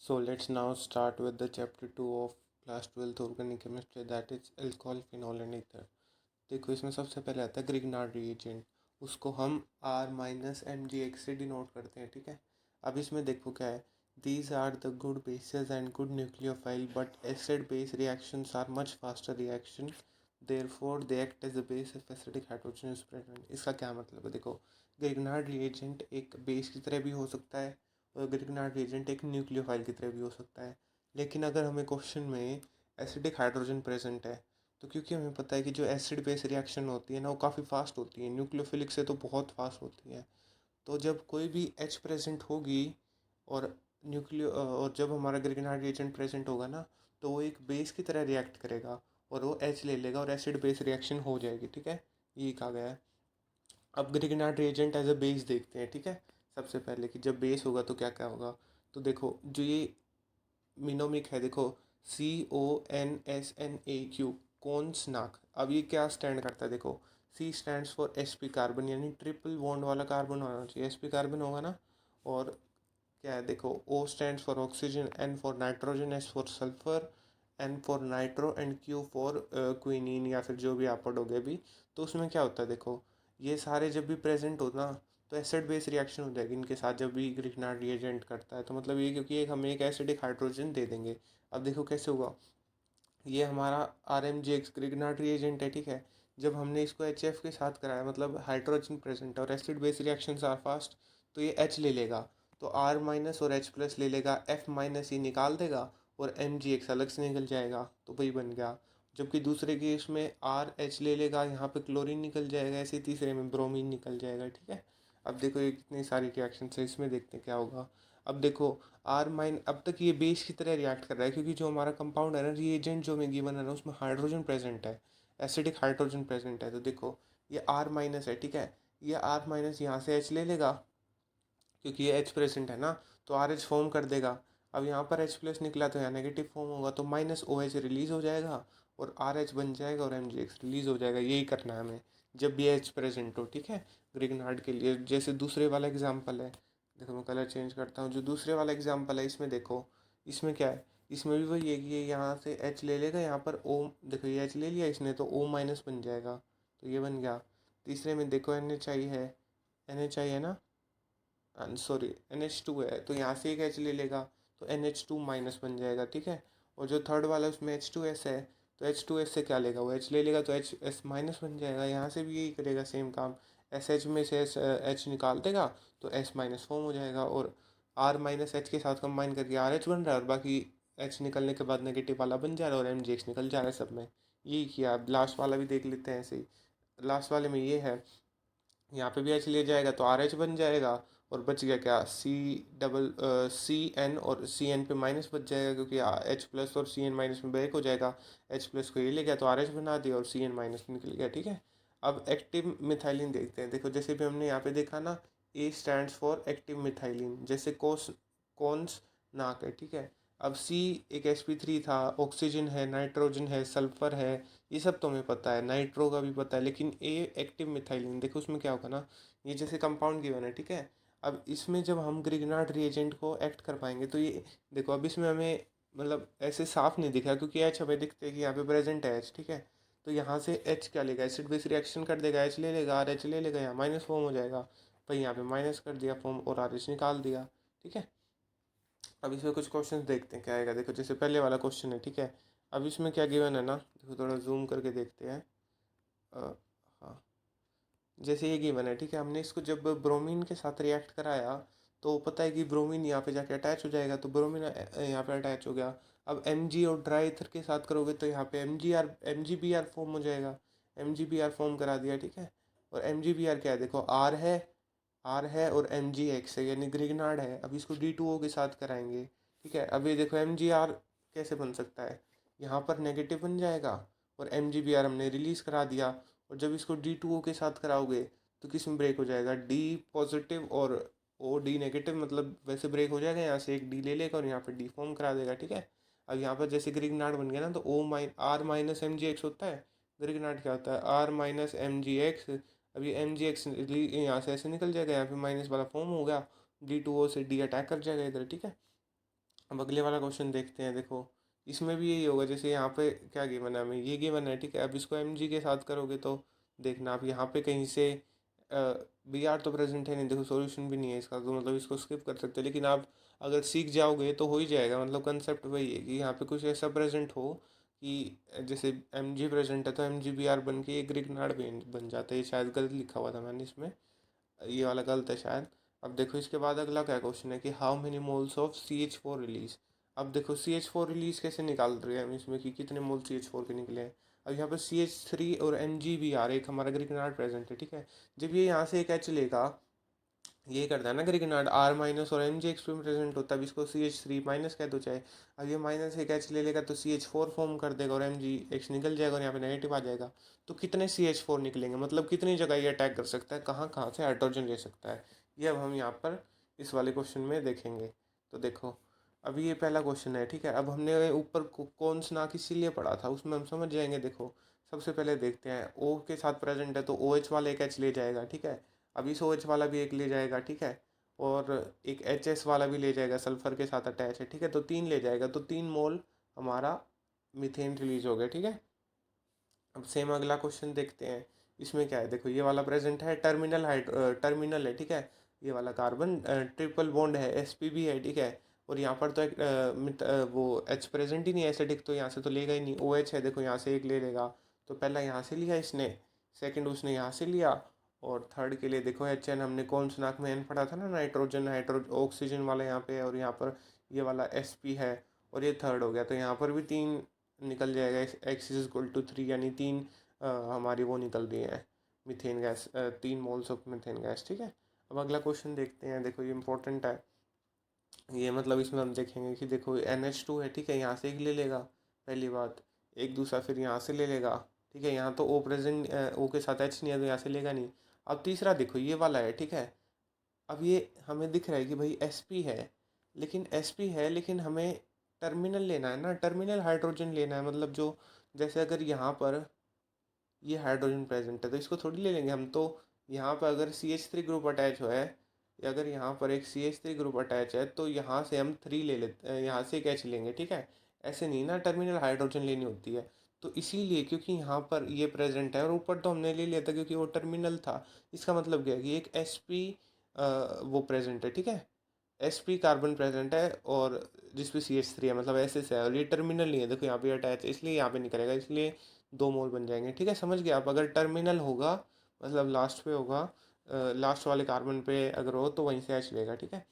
So let's now start with the chapter 2 of class 12th organic chemistry, that is alcohol, phenol and ether. देखो इसमें सबसे पहले आता है ग्रिग्नार्ड रिएजेंट, उसको हम R minus M G X से डिनोट करते हैं, ठीक है। अब इसमें देखो क्या है, these are the good bases and good nucleophile but acid base reactions are much faster reaction, therefore they act as a base of acidic hydrogen spread. इसका क्या मतलब है, देखो ग्रिग्नार्ड रिएजेंट एक बेस की तरह भी हो सकता है और ग्रिग्नार्ड रिएजेंट एक न्यूक्लियोफाइल की तरह भी हो सकता है। लेकिन अगर हमें क्वेश्चन में एसिडिक हाइड्रोजन प्रेजेंट है, तो क्योंकि हमें पता है कि जो एसिड बेस रिएक्शन होती है ना वो काफ़ी फास्ट होती है, न्यूक्लियोफिलिक से तो बहुत फास्ट होती है। तो जब कोई भी एच प्रेजेंट होगी और और जब हमारा ग्रिग्नार्ड रिएजेंट प्रेजेंट होगा ना, तो वो एक बेस की तरह रिएक्ट करेगा और वो एच ले लेगा और एसिड बेस रिएक्शन हो जाएगी, ठीक है। ये कहा गया है। अब Grignard reagent as a base देखते हैं, ठीक है। सबसे पहले कि जब बेस होगा तो क्या क्या होगा। तो देखो जो ये मिनोमिक है, देखो CONSNAQ, कोन्सनाक। अब ये क्या स्टैंड करता है, देखो C stands for sp carbon, यानी ट्रिपल बॉन्ड वाला कार्बन होना चाहिए, sp कार्बन होगा ना। और क्या है, देखो O stands for oxygen, N for nitrogen, S for sulphur, N for nitro and Q for quinine, या फिर जो भी आप पढ़ोगे अभी। तो उसमें क्या होता है, देखो ये सारे जब भी प्रेजेंट हो ना, तो एसिड बेस रिएक्शन हो जाएगी इनके साथ जब भी ग्रिग्नार्ड रिएजेंट करता है। तो मतलब ये क्योंकि एक हमें एक एसिडिक हाइड्रोजन दे देंगे। अब देखो कैसे होगा, ये हमारा RMgX ग्रिग्नार्ड रिएजेंट है, ठीक है। जब हमने इसको HF के साथ कराया, मतलब हाइड्रोजन प्रेजेंट और acid base reactions are fast, तो ये H ले लेगा, तो R माइनस और H प्लस ले लेगा, F माइनस ये निकाल देगा और MgX अलग से निकल जाएगा, तो वही बन गया। जबकि दूसरे केस में R H ले लेगा, यहाँ पे क्लोरीन निकल जाएगा, ऐसे तीसरे में ब्रोमीन निकल जाएगा, ठीक है। अब देखो ये कितनी सारी रिएक्शन है, इसमें देखते हैं क्या होगा। अब देखो अब तक ये बेस की तरह रिएक्ट कर रहा है, क्योंकि जो हमारा कंपाउंड है ना, रिएजेंट जो हमें गिवन है ना, उसमें हाइड्रोजन प्रेजेंट है, एसिडिक हाइड्रोजन प्रेजेंट है। तो देखो ये R माइनस है, ठीक है। ये R माइनस यहाँ से H ले लेगा, क्योंकि ये H प्रेजेंट है ना, तो RH फॉर्म कर देगा। अब यहाँ पर H प्लस निकला तो यहाँ नेगेटिव फॉर्म होगा, तो माइनस OH रिलीज हो जाएगा और RH बन जाएगा और MgX रिलीज हो जाएगा। यही करना है हमें जब भी H प्रेजेंट हो, ठीक है। ग्रिग्नार्ड के लिए जैसे दूसरे वाला एग्जाम्पल है, देखो मैं कलर चेंज करता हूँ। जो दूसरे वाला एग्जाम्पल है इसमें देखो, इसमें क्या है, इसमें भी वही है कि ये यहाँ से H ले लेगा, यहाँ पर O, देखो ये H ले लिया इसने तो O माइनस बन जाएगा, तो ये बन गया। तीसरे में देखो NHI है, NHI है ना, सॉरी NH2 है, तो यहाँ से एक H ले लेगा तो NH2 माइनस बन जाएगा, ठीक है। और जो थर्ड वाला उसमें H2S है, तो H2S से क्या लेगा, वो H ले लेगा तो HS माइनस बन जाएगा। यहाँ से भी यही करेगा सेम काम, SH में से H निकाल देगा तो S माइनस फॉर्म हो जाएगा, और R माइनस H के साथ कंबाइन करके RH बन रहा है, और बाकी H निकलने के बाद नेगेटिव वाला बन जा रहा है और MgX निकल जा रहा है सब में। यही किया। अब लास्ट वाला भी देख लेते हैं ऐसे ही। लास्ट वाले में ये है, यहाँ पे भी H ले जाएगा तो RH बन जाएगा, और बच गया क्या, CN, और CN पे माइनस बच जाएगा क्योंकि H प्लस और CN माइनस में ब्रेक हो जाएगा। H प्लस को ये ले गया तो RH बना दिया और CN माइनस निकल गया, ठीक है। अब एक्टिव मिथाइलिन देखते हैं। देखो जैसे भी हमने यहाँ पे देखा ना, A stands for active methylene, जैसे कॉन्स नाक है, ठीक है। अब C एक sp3 था, ऑक्सीजन है, नाइट्रोजन है, सल्फर है, ये सब तो हमें पता है, नाइट्रो का भी पता है। लेकिन ए एक्टिव मिथाइलिन, देखो उसमें क्या होगा ना, ये जैसे कंपाउंड गिवन है, ठीक है। अब इसमें जब हम ग्रिग्नार्ड रिएजेंट को एक्ट कर पाएंगे तो ये देखो, अब इसमें हमें मतलब ऐसे साफ नहीं दिखा क्योंकि एच हमें दिखते हैं कि यहाँ पे प्रेजेंट है एच, ठीक है। तो यहाँ से एच क्या लेगा, एसिड बेस रिएक्शन कर देगा, एच ले लेगा, आर एच ले लेगा, यहाँ माइनस फॉर्म हो जाएगा, भाई यहाँ पे माइनस कर दिया फॉर्म और आर एच निकाल दिया, ठीक है। अब इसमें कुछ क्वेश्चन देखते हैं क्या आएगा। देखो जैसे पहले वाला क्वेश्चन है, ठीक है। अब इसमें क्या गिवन है ना, देखो थोड़ा जूम करके देखते हैं। अ, हाँ, जैसे ये गिवन है, ठीक है। हमने इसको जब ब्रोमीन के साथ रिएक्ट कराया तो पता है कि ब्रोमीन यहाँ पे जाके अटैच हो जाएगा, तो ब्रोमीन यहाँ पे अटैच हो गया। अब Mg और ड्राई ईथर के साथ करोगे तो यहाँ पे MgBr फॉर्म हो जाएगा, MgBr फॉर्म करा दिया, ठीक है। और MgBr क्या है, देखो R है और MgX है, यानी ग्रिग्नार्ड है। अब इसको D2O के साथ कराएंगे, ठीक है। अब ये देखो Mgr कैसे बन सकता है, यहाँ पर नेगेटिव बन जाएगा और MgBr हमने रिलीज करा दिया, और जब इसको D2O के साथ कराओगे तो किस में ब्रेक हो जाएगा, D पॉजिटिव और O D नेगेटिव, मतलब वैसे ब्रेक हो जाएगा, यहाँ से एक D ले लेगा और यहाँ पे D फॉर्म करा देगा, ठीक है। अब यहाँ पर जैसे ग्रिग्नार्ड बन गया ना, तो R माइनस MgX होता है, ग्रिग्नार्ड क्या होता है, R माइनस MgX। अब ये MgX यहाँ से ऐसे निकल जाएगा, यहाँ पे माइनस वाला फॉर्म हो गया, D2O से D अटैक कर जाएगा इधर, ठीक है। अब अगले वाला क्वेश्चन देखते हैं। देखो इसमें भी यही होगा, जैसे यहाँ पे क्या गिवन है हमें, ये गिवन है ठीक है। अब इसको एम जी के साथ करोगे तो देखना आप यहाँ पे कहीं से बी आर तो प्रेजेंट है नहीं, देखो सॉल्यूशन भी नहीं है इसका, तो मतलब इसको स्किप कर सकते हैं। लेकिन आप अगर सीख जाओगे तो हो ही जाएगा, मतलब कंसेप्ट वही है कि यहाँ पे कुछ ऐसा प्रेजेंट हो कि जैसे एम जी प्रेजेंट है तो एम जी बी आर बन के एक ग्रिग्नार्ड बन जाता है। ये शायद गलत लिखा हुआ था मैंने इसमें, ये वाला गलत है शायद। अब देखो इसके बाद अगला क्या क्वेश्चन है कि how many moles of C H four release. अब देखो सी एच फोर रिलीज कैसे निकाल रहे हैं हम इसमें कि कितने मोल सी एच फोर के निकले हैं। अब यहाँ पर सी एच थ्री और एन जी बी आर एक हमारा ग्रिग्नार्ड प्रेजेंट है ठीक है। जब ये यहाँ से एक एच लेगा, ये करता है ना ग्रिग्नार्ड, आर माइनस और एम जी एक्स में प्रेजेंट होता है, अब इसको सी एच थ्री माइनस कह दो चाहे। अब ये माइनस एक एच ले लेगा तो सी एच फोर फॉर्म कर देगा और एम जी एक्स निकल जाएगा और यहाँ पे नेगेटिव आ जाएगा। तो कितने सी एच फोर निकलेंगे, मतलब कितनी जगह ये अटैक कर सकता है, कहाँ कहाँ से हाइड्रोजन ले सकता है, ये अब हम यहाँ पर इस वाले क्वेश्चन में देखेंगे। तो देखो अभी ये पहला क्वेश्चन है ठीक है। अब हमने ऊपर कौन सा इसीलिए पढ़ा था, उसमें हम समझ जाएंगे। देखो सबसे पहले देखते हैं ओ के साथ प्रेजेंट है तो ओ एच वाला एक एच ले जाएगा ठीक है। अब इस ओ एच वाला भी एक ले जाएगा ठीक है। और एक एच एस वाला भी ले जाएगा, सल्फर के साथ अटैच है ठीक है, तो तीन ले जाएगा, तो 3 मोल हमारा मीथेन रिलीज हो गया ठीक है। अब सेम अगला क्वेश्चन देखते हैं। इसमें क्या है, देखो ये वाला प्रेजेंट है, टर्मिनल है ठीक है। ये वाला कार्बन ट्रिपल बॉन्ड है, एस पी भी है ठीक है। और यहाँ पर तो एक वो एच प्रेजेंट ही नहीं है एसिडिक, तो यहाँ से तो लेगा ही नहीं। ओ एच है, देखो यहाँ से एक ले लेगा, तो पहला यहाँ से लिया इसने, सेकंड उसने यहाँ से लिया, और थर्ड के लिए देखो एच एन, हमने कौन सा नाक में एन पढ़ा था ना, नाइट्रोजन ऑक्सीजन वाला यहाँ पे है, और यहाँ पर ये वाला एस पी है, और ये थर्ड हो गया, तो यहाँ पर भी 3 निकल जाएगा। एक्स इज इक्वल टू 3, यानी 3 हमारी वो निकल रही है methane gas, 3 moles of methane gas ठीक है। अब अगला क्वेश्चन देखते हैं। देखो ये इंपॉर्टेंट है, ये मतलब इसमें हम देखेंगे कि देखो NH2 है ठीक है, यहाँ से एक ले लेगा पहली बात, एक दूसरा फिर यहाँ से ले लेगा ठीक है। यहाँ तो ओ प्रेजेंट, ओ के साथ एच नहीं है तो यहाँ से लेगा नहीं। अब तीसरा देखो ये वाला है ठीक है। अब ये हमें दिख रहा है कि भाई sp है, लेकिन sp है लेकिन हमें टर्मिनल लेना है ना, टर्मिनल हाइड्रोजन लेना है, मतलब जो जैसे अगर यहाँ पर ये हाइड्रोजन प्रेजेंट है तो इसको थोड़ी ले लेंगे हम तो। यहाँ पर अगर C H three group attach हो है, या अगर यहाँ पर एक C H three group attach है तो यहाँ से हम 3 ले लेते हैं, यहाँ से एक एच लेंगे ठीक है। ऐसे नहीं ना टर्मिनल हाइड्रोजन लेनी होती है। तो इसीलिए क्योंकि यहाँ पर ये प्रेजेंट है और ऊपर तो हमने ले लिया था क्योंकि वो टर्मिनल था, इसका मतलब क्या है कि एक एस पी वो प्रेजेंट है ठीक है। एस पी कार्बन प्रेजेंट है और जिस पे सी एच थ्री है, मतलब एस एस है, और ये टर्मिनल नहीं है, देखो यहाँ पे अटैच है इसलिए यहाँ पे नहीं करेगा, इसलिए 2 मोल बन जाएंगे ठीक है। समझ गए आप, अगर टर्मिनल होगा मतलब लास्ट पे होगा, लास्ट वाले कार्बन पे अगर हो तो वहीं से एच लेगा ठीक है।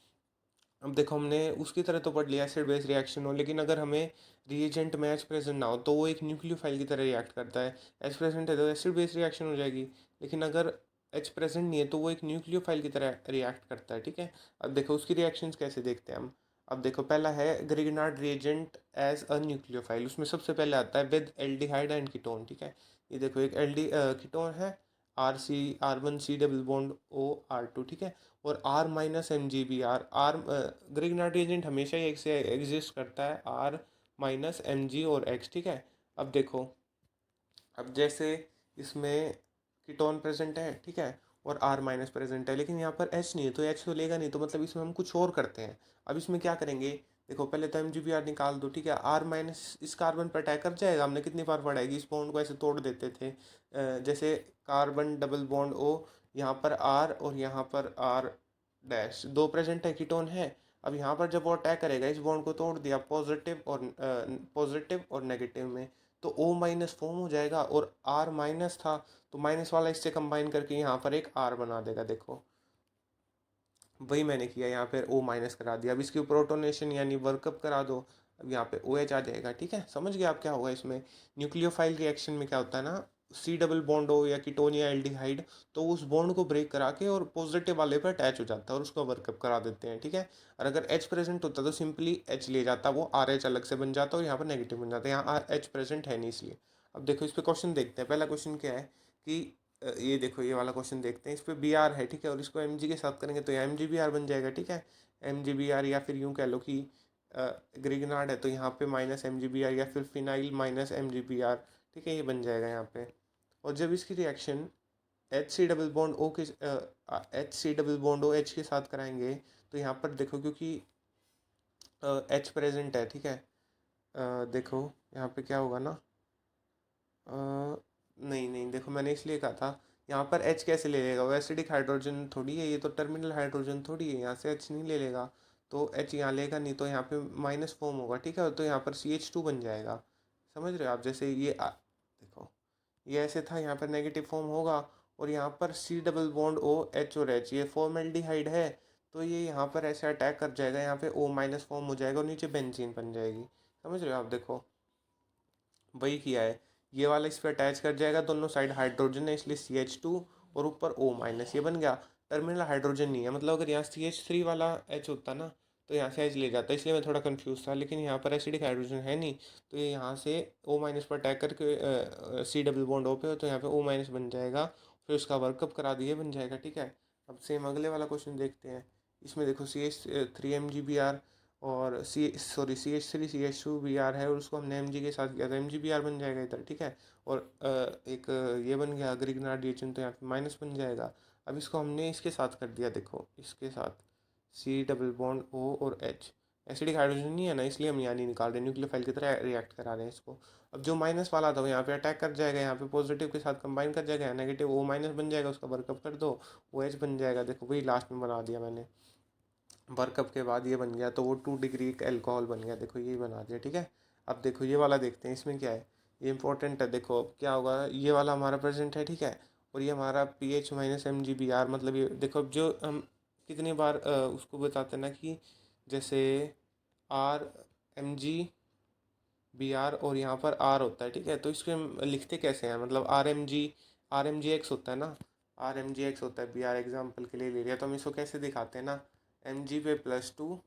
अब देखो हमने उसकी तरह तो पढ़ लिया एसिड बेस रिएक्शन हो, लेकिन अगर हमें रिएजेंट में एच प्रेजेंट ना हो तो वो एक न्यूक्लियोफाइल की तरह रिएक्ट करता है। एच प्रेजेंट है तो एसिड बेस रिएक्शन हो जाएगी, लेकिन अगर एच प्रेजेंट नहीं है तो वो एक न्यूक्लियोफाइल की तरह रिएक्ट करता है ठीक है। अब देखो उसकी रिएक्शंस कैसे देखते हैं हम। अब देखो पहला है Grignard reagent as a nucleophile, उसमें सबसे पहले आता है विद एल्डिहाइड एंड कीटोन ठीक है। ये देखो एक एल्डी कीटोन है, R1C डबल बॉन्ड OR2 ठीक है। और R minus M G B R Grignard reagent हमेशा ही एक से एग्जिस्ट करता है, R माइनस एम जी और X ठीक है। अब देखो, अब जैसे इसमें कीटोन प्रेजेंट है ठीक है, और R माइनस प्रेजेंट है, लेकिन यहाँ पर H नहीं है तो H तो लेगा नहीं, तो मतलब इसमें हम कुछ और करते हैं। अब इसमें क्या करेंगे, देखो पहले तो MgBr निकाल दो ठीक है। R माइनस इस कार्बन पर अटैक कर जाएगा, हमने कितनी बार पढ़ा है कि इस बॉन्ड को ऐसे तोड़ देते थे, जैसे कार्बन डबल बॉन्ड O, यहाँ पर R और यहाँ पर R डैश, 2 प्रेजेंट है, कीटोन है। अब यहाँ पर जब वो अटैक करेगा, इस बॉन्ड को तोड़ दिया पॉजिटिव और नेगेटिव में, तो O माइनस फॉर्म हो जाएगा, और R माइनस था तो माइनस वाला इससे कंबाइन करके यहाँ पर एक R बना देगा। देखो वही मैंने किया, यहाँ पर O माइनस करा दिया, अब इसकी प्रोटोनेशन यानी वर्कअप करा दो, अब यहाँ पे OH आ जाएगा ठीक है। समझ गए आप क्या होगा इसमें। न्यूक्लियोफाइल रिएक्शन में क्या होता है ना, सी डबल बॉन्ड हो या कीटोन या एल्डिहाइड, तो उस बॉन्ड को ब्रेक करा के और पॉजिटिव वाले पर अटैच हो जाता है और उसको वर्कअप करा देते हैं ठीक है। और अगर H प्रेजेंट होता तो सिंपली H ले जाता, वो RH अलग से बन जाता और यहाँ पर नेगेटिव बन जाता है, यहाँ H प्रेजेंट है नहीं इसलिए। अब देखो इस पर क्वेश्चन देखते हैं। पहला क्वेश्चन क्या है कि ये देखो ये वाला क्वेश्चन देखते हैं, इस पे बी आर है ठीक है, और इसको एम जी के साथ करेंगे तो एम जी बी आर बन जाएगा ठीक है। एम जी बी आर, या फिर यूँ कह लो कि ग्रिगनार्ड है तो यहाँ पे minus M G B R, या फिर phenyl minus M G B R ठीक है, ये बन जाएगा यहाँ पे। और जब इसकी reaction H C double bond O के H C double bond O H के साथ कराएंगे, तो यहाँ पर देखो क्योंकि एच प्रेजेंट है, ठीक है। देखो यहाँ पे क्या होगा ना, अ, नहीं नहीं, देखो मैंने इसलिए कहा था, यहाँ पर एच कैसे ले लेगा, वो एसिडिक हाइड्रोजन थोड़ी है, ये तो टर्मिनल हाइड्रोजन थोड़ी है, यहाँ से एच नहीं ले लेगा, तो एच यहाँ लेगा नहीं, तो यहाँ पे माइनस फॉर्म होगा, ठीक है, तो यहाँ पर CH2 बन जाएगा। समझ रहे हो आप, जैसे ये देखो ये ऐसे था, यहाँ पर नेगेटिव फॉर्म होगा, और यहाँ पर C double bond O H और H, ये फॉर्मेल्डिहाइड है, तो ये यहाँ पर ऐसे अटैक कर जाएगा, यहाँ पे O माइनस फॉर्म हो जाएगा और नीचे बेंजीन बन जाएगी। समझ रहे हो आप, देखो वही किया है, ये वाला इस पर अटैच कर जाएगा, दोनों साइड हाइड्रोजन है इसलिए CH2, और ऊपर O माइनस, ये बन गया। टर्मिनल हाइड्रोजन नहीं है, मतलब अगर यहाँ CH3 वाला H होता ना, तो यहाँ से H ले जाता, इसलिए मैं थोड़ा कंफ्यूज था, लेकिन यहाँ पर एसिडिक हाइड्रोजन है नहीं, तो ये यहाँ से O माइनस पर अटैक करके C डबल बॉन्ड O पे हो, तो यहाँ पे O माइनस बन जाएगा, फिर उसका वर्कअप करा दिए बन जाएगा, ठीक है। अब सेम अगले वाला क्वेश्चन देखते हैं। इसमें देखो CH3 MgBr और CH3CH2Br है, और उसको हमने Mg के साथ किया, तो MgBr बन जाएगा इधर, ठीक है। और एक ये बन गया ग्रिग्नार्ड रिएक्शन, तो यहाँ पे माइनस बन जाएगा। अब इसको हमने इसके साथ कर दिया, देखो इसके साथ C डबल बॉन्ड O और H, एसिडिक हाइड्रोजन नहीं है ना, इसलिए हम यहाँ नहीं निकाल रहे, न्यूक्लियोफाइल की तरह रिएक्ट करा रहे हैं इसको। अब जो माइनस वाला था वो यहाँ पे अटैक कर जाएगा, यहाँ पे पॉजिटिव के साथ कंबाइन कर जाएगा, नेगेटिव O माइनस बन जाएगा, उसका वर्कअप कर दो, OH बन जाएगा, देखो वही लास्ट में बना दिया मैंने, वर्कअप के बाद ये बन गया, तो वो 2 डिग्री का एल्कोहल बन गया, देखो ये बना दिया, ठीक है। अब देखो ये वाला देखते हैं, इसमें क्या है, ये इंपॉर्टेंट है, देखो अब क्या होगा, ये वाला हमारा प्रेजेंट है, ठीक है, और ये हमारा PH-MgBr, मतलब ये देखो, अब जो हम कितनी बार उसको बताते हैं ना कि जैसे RMgBr और यहाँ पर R होता है, ठीक है, तो इसको हम लिखते कैसे हैं, मतलब RMgX होता है ना, RMgX होता है, BR एग्जाम्पल के लिए ले लिया, तो हम इसको कैसे दिखाते हैं ना, Mg पे +2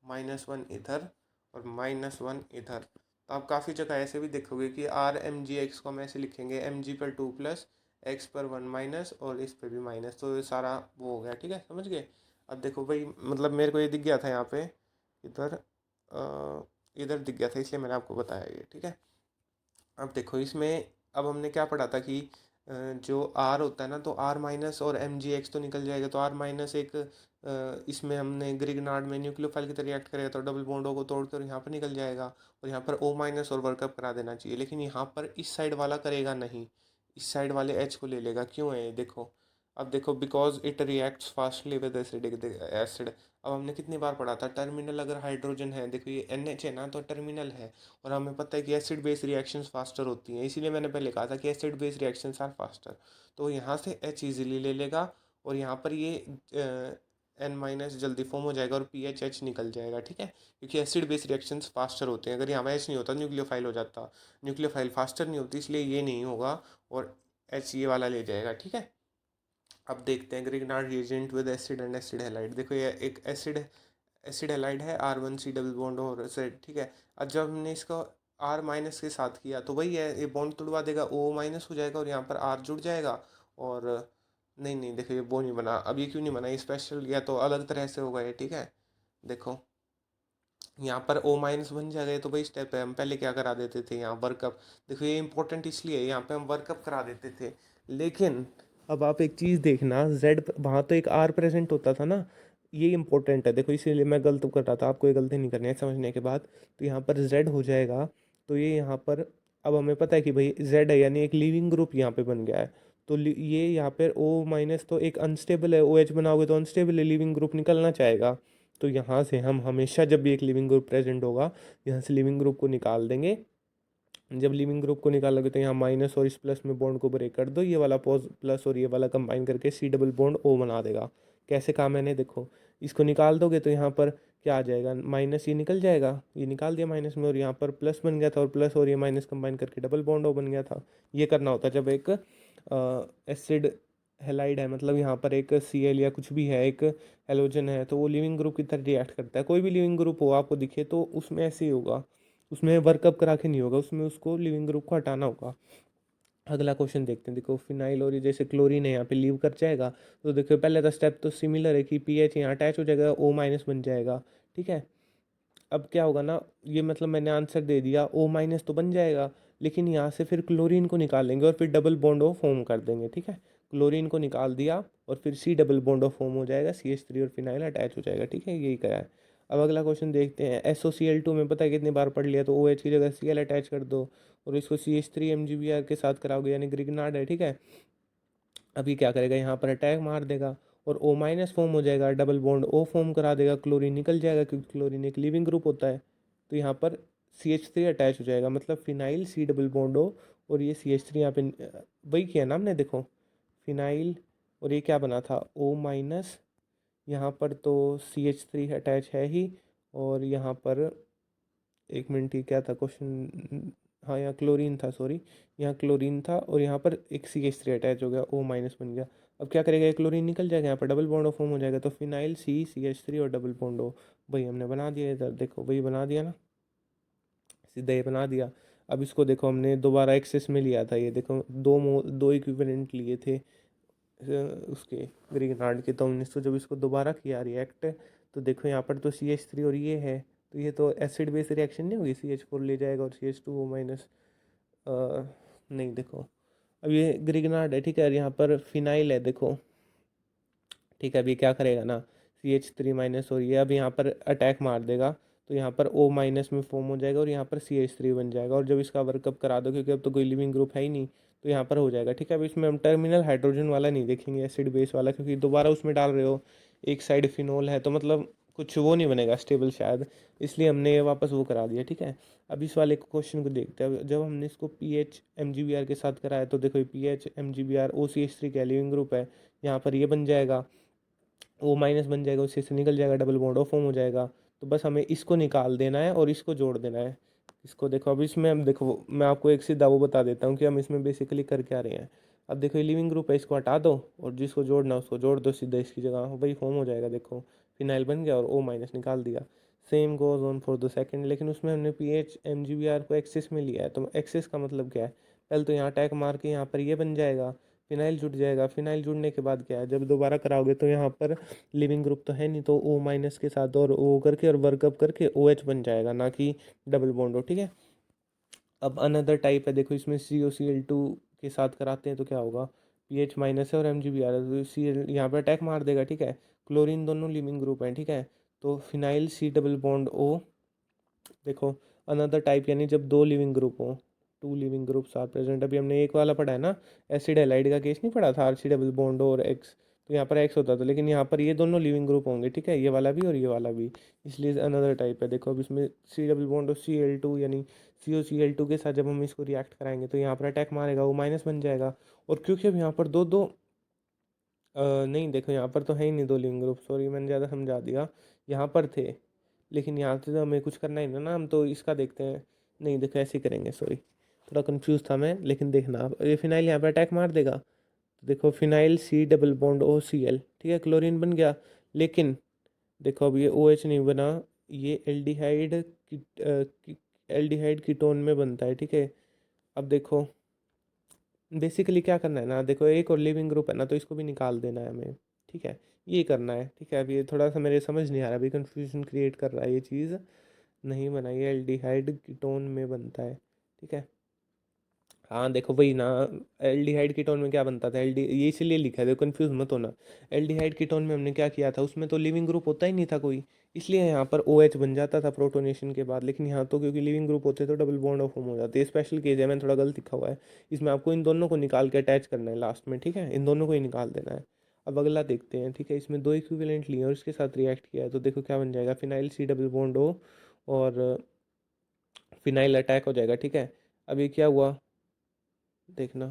-1 इधर और -1 इधर, तो आप काफ़ी जगह ऐसे भी देखोगे कि RMgX को हम ऐसे लिखेंगे, Mg पर 2 प्लस, x पर 1 माइनस, और इस पर भी माइनस, तो ये सारा वो हो गया, ठीक है, समझ गए। अब देखो भाई, मतलब मेरे को ये दिख गया था यहाँ पे, इधर इधर दिख गया था, इसलिए मैंने आपको बताया ये, ठीक है। अब देखो इसमें, अब हमने क्या पढ़ा था कि जो R होता है ना, तो R माइनस और MgX तो निकल जाएगा, तो R माइनस एक इसमें हमने ग्रिग्नार्ड में न्यूक्लियोफाइल की तरह रिएक्ट करेगा, तो डबल बॉन्डों को तोड़ कर यहाँ पर निकल जाएगा, और यहाँ पर O माइनस और वर्कअप करा देना चाहिए, लेकिन यहाँ पर इस साइड वाला करेगा नहीं, इस साइड वाले H को ले लेगा, क्यों है ये देखो। अब देखो, because it reacts fastly with acidic acid. अब हमने कितनी बार पढ़ा था, टर्मिनल अगर हाइड्रोजन है, देखो ये NH है ना, तो टर्मिनल है, और हमें पता है कि एसिड बेस रिएक्शंस फास्टर होती हैं, इसीलिए मैंने पहले कहा था कि acid base reactions are faster, तो यहाँ से H इजीली ले लेगा, और यहाँ पर ये N माइनस जल्दी फॉर्म हो जाएगा, और PHH निकल जाएगा, ठीक है, क्योंकि एसिड बेस रिएक्शंस फास्टर होते हैं, अगर यहाँ H नहीं होता न्यूक्लियोफाइल हो जाता, न्यूक्लियोफाइल फास्टर नहीं होती, इसलिए ये नहीं होगा, और H ये वाला ले जाएगा, ठीक है। अब देखते हैं Grignard reagent with acid and acid halide, देखो ये एक एसिड हैलाइड है, R1C डबल बॉन्ड और Z, ठीक है। अब जब हमने इसको R माइनस के साथ किया, तो वही है, ये बॉन्ड तोड़वा देगा, O माइनस हो जाएगा, और यहाँ पर R जुड़ जाएगा, और नहीं नहीं, देखो ये वो नहीं बना, अब ये क्यों नहीं बना, ये स्पेशल या तो अलग तरह से होगा ये, ठीक है। देखो यहाँ पर O माइनस बन जाएगा, ये तो वही स्टेप है, हम पहले क्या करा देते थे, यहाँ वर्कअप, देखो ये इंपॉर्टेंट इसलिए यहाँ पे हम वर्कअप करा देते थे, लेकिन अब आप एक चीज़ देखना, जेड वहाँ तो एक R प्रेजेंट होता था ना, ये इंपॉर्टेंट है, देखो इसीलिए मैं गलत कर रहा था, आपको ये गलती नहीं करनी है समझने के बाद, तो यहाँ पर Z हो जाएगा, तो ये यहाँ पर, अब हमें पता है कि भाई Z है, यानी एक लिविंग ग्रुप यहाँ पे बन गया है, तो ये यहाँ पर O माइनस तो एक अनस्टेबल है, OH बनाओगे तो अनस्टेबल है, लिविंग ग्रुप निकलना चाहेगा, तो यहाँ से हम हमेशा जब भी एक लिविंग ग्रुप प्रेजेंट होगा, यहाँ से लिविंग ग्रुप को निकाल देंगे, जब लिविंग ग्रुप को निकालोगे तो यहाँ माइनस और इस प्लस में बॉन्ड को ब्रेक कर दो, ये वाला प्लस और ये वाला कंबाइन करके C डबल बॉन्ड O बना देगा। कैसे कहा मैंने, देखो इसको निकाल दोगे तो यहाँ पर क्या आ जाएगा, माइनस ये निकल जाएगा, ये निकाल दिया माइनस में, और यहाँ पर प्लस बन गया था, और प्लस और ये माइनस कंबाइन करके डबल बॉन्ड O बन गया था। ये करना होता है जब एक एसिड हेलाइड है, मतलब यहाँ पर एक Cl या कुछ भी है, एक हेलोजन है, तो वो लिविंग ग्रुप की तरह रिएक्ट करता है, कोई भी लिविंग ग्रुप हो आपको दिखे तो उसमें ऐसे ही होगा, उसमें वर्कअप करा के नहीं होगा, उसमें उसको लिविंग ग्रुप को हटाना होगा। अगला क्वेश्चन देखते हैं, देखो फिनाइल और ये जैसे क्लोरीन है यहाँ पे लीव कर जाएगा, तो देखो पहले का स्टेप तो सिमिलर है कि पीएच यहाँ अटैच हो जाएगा, O माइनस बन जाएगा, ठीक है। अब क्या होगा ना, ये मतलब मैंने आंसर दे दिया, O माइनस तो बन जाएगा, लेकिन यहाँ से फिर क्लोरीन को निकालेंगे और फिर डबल बॉन्ड O फॉर्म कर देंगे, ठीक है। क्लोरीन को निकाल दिया और फिर C double bond O form हो जाएगा, CH3 और फिनाइल अटैच हो जाएगा, ठीक है, यही करा है। अब अगला क्वेश्चन देखते हैं। SOCl2 में पता है कितनी बार पढ़ लिया, तो OH की जगह Cl अटैच कर दो और इसको CH3 MgBr के साथ कराओगे, यानी ग्रिग्नार्ड है, ठीक है। अभी क्या करेगा, यहाँ पर अटैक मार देगा और O माइनस फॉर्म हो जाएगा, डबल बॉन्ड O फॉर्म करा देगा, क्लोरीन निकल जाएगा क्योंकि क्लोरीन एक लिविंग ग्रुप होता है। तो यहाँ पर CH3 अटैच हो जाएगा, मतलब phenyl C double bond O, और ये CH3 यहाँ पे वही किया ना हमने, देखो फिनाइल, और ये क्या बना था O माइनस, यहाँ पर तो CH3 अटैच है ही, और यहाँ पर एक मिनट, ये क्या था क्वेश्चन, हाँ यहाँ क्लोरीन था, सॉरी, यहाँ क्लोरीन था और यहाँ पर एक CH3 अटैच हो गया, O माइनस बन गया। अब क्या करेगा, ये क्लोरीन निकल जाएगा, यहाँ पर डबल बॉन्ड फॉर्म हो जाएगा, तो फिनाइल CH3 और डबल बॉन्ड O, भाई हमने बना दिया इधर, देखो वही बना दिया ना, सीधा ये बना दिया। अब इसको देखो हमने दोबारा एक्सेस में लिया था, ये देखो दो इक्विवेलेंट लिए थे उसके ग्रीनहार्ड के, तो हमने इसको जब इसको दोबारा किया रिएक्ट, तो देखो यहाँ पर तो CH3 और ये है, तो ये तो एसिड बेस रिएक्शन नहीं होगी, CH4 ले जाएगा और CH2O माइनस, नहीं देखो, अब ये ग्रिग्नार्ड है, ठीक है, यहाँ पर फिनाइल है देखो, ठीक है। अभी क्या करेगा ना, CH3 माइनस, और ये अब यहाँ पर अटैक मार देगा, तो यहाँ पर O माइनस में फॉर्म हो जाएगा और यहाँ पर CH3 बन जाएगा, और जब इसका वर्कअप करा दो, क्योंकि अब तो कोई लिविंग ग्रुप है ही नहीं, तो यहाँ पर हो जाएगा, ठीक है। अब इसमें हम टर्मिनल हाइड्रोजन वाला नहीं देखेंगे, एसिड बेस वाला, क्योंकि दोबारा उसमें डाल रहे हो, एक साइड फिनोल है, तो मतलब कुछ वो नहीं बनेगा स्टेबल शायद, इसलिए हमने वापस वो करा दिया, ठीक है। अब इस वाले क्वेश्चन को देखते हैं। जब हमने इसको PH MgBr के साथ कराया, तो देखो PH MgBr OCH3 का लिविंग ग्रुप है, यहाँ पर ये बन जाएगा, O माइनस बन जाएगा, उससे से निकल जाएगा, डबल बॉन्ड O फॉर्म हो जाएगा। तो बस हमें इसको निकाल देना है और इसको जोड़ देना है। इसको देखो, अब इसमें हम देखो, मैं आपको एक सीधा वो बता देता हूँ कि हम इसमें बेसिकली कर क्या रहे हैं। अब देखो ये लिविंग ग्रुप है, इसको हटा दो और जिसको जोड़ना उसको जोड़ दो सीधा इसकी जगह, वही फॉर्म हो जाएगा, देखो फिनाइल बन गया और O माइनस निकाल दिया। Same goes on for the second, लेकिन उसमें हमने PH MgBr को एक्सेस में लिया है, तो एक्सेस का मतलब क्या है, पहले तो यहाँ अटैक मार के यहाँ पर ये बन जाएगा, फिनाइल जुड़ जाएगा, फिनाइल जुड़ने के बाद क्या है, जब दोबारा कराओगे तो यहाँ पर लिविंग ग्रुप तो है नहीं, तो O माइनस के साथ और O करके और वर्कअप करके OH बन जाएगा, ना कि डबल बॉन्ड हो, ठीक है। अब अनदर टाइप है, देखो इसमें COCl2 के साथ कराते हैं तो क्या होगा, PH माइनस है और MgBr है, तो सी यहाँ पर अटैक मार देगा, ठीक है। क्लोरीन दोनों लिविंग ग्रुप हैं, ठीक है, तो phenyl C double bond O, देखो अनदर टाइप, यानी जब दो लिविंग ग्रुप हो, two leaving groups are present. अभी हमने एक वाला पढ़ा है ना, एसिड हैलाइड का केस नहीं पढ़ा था, RC डबल बॉन्ड और X, तो यहाँ पर X होता था, लेकिन यहाँ पर ये दोनों लिविंग ग्रुप होंगे, ठीक है, ये वाला भी और ये वाला भी, इसलिए अनदर टाइप है। देखो अब इसमें C डबल बॉन्ड और Cl2, यानी COCl2 के साथ जब हम इसको रिएक्ट कराएंगे तो यहाँ पर अटैक मारेगा, वो माइनस बन जाएगा। और क्योंकि अब यहाँ पर दो दो नहीं देखो, यहाँ पर तो है ही नहीं दो लिविंग ग्रुप, सॉरी मैंने ज़्यादा समझा दिया, यहाँ पर थे, लेकिन यहाँ से तो हमें कुछ करना ही ना, हम तो इसका देखते हैं, नहीं देखो ऐसे ही करेंगे, सॉरी थोड़ा कंफ्यूज था मैं, लेकिन देखना आप, ये फिनाइल यहाँ पे अटैक मार देगा, तो देखो phenyl C double bond OCl, ठीक है, क्लोरीन बन गया, लेकिन देखो अब ये OH नहीं बना, ये एल्डिहाइड कीटोन में बनता है, ठीक है। अब देखो बेसिकली क्या करना है ना, देखो एक और लिविंग ग्रुप है ना, तो इसको भी निकाल देना है हमें, ठीक है, ये करना है, ठीक है। अब ये थोड़ा सा मेरे समझ नहीं आ रहा, अभी कंफ्यूजन क्रिएट कर रहा है ये चीज़, नहीं बनाई है, एल्डिहाइड कीटोन में बनता है, ठीक है। हाँ देखो वही ना, एल्डिहाइड कीटोन में क्या बनता था, एल्डी ये इसीलिए लिखा है, देखो कंफ्यूज मत होना। एल्डिहाइड कीटोन में हमने क्या किया था, उसमें तो लिविंग ग्रुप होता ही नहीं था कोई, इसलिए यहाँ पर OH बन जाता था प्रोटोनेशन के बाद, लेकिन यहाँ तो क्योंकि लिविंग ग्रुप होते तो डबल बॉन्ड ऑफ फॉर्म हो जाते, स्पेशल केस है, मैंने थोड़ा गलत लिखा हुआ है, इसमें आपको इन दोनों को निकाल के अटैच करना है लास्ट में, ठीक है, इन दोनों को ही निकाल देना है। अब अगला देखते हैं, ठीक है, इसमें दो इक्विवेलेंट लिए और इसके साथ रिएक्ट किया है, तो देखो क्या बन जाएगा, phenyl C double bond O और फिनाइल अटैक हो जाएगा, ठीक है। अब ये क्या हुआ देखना,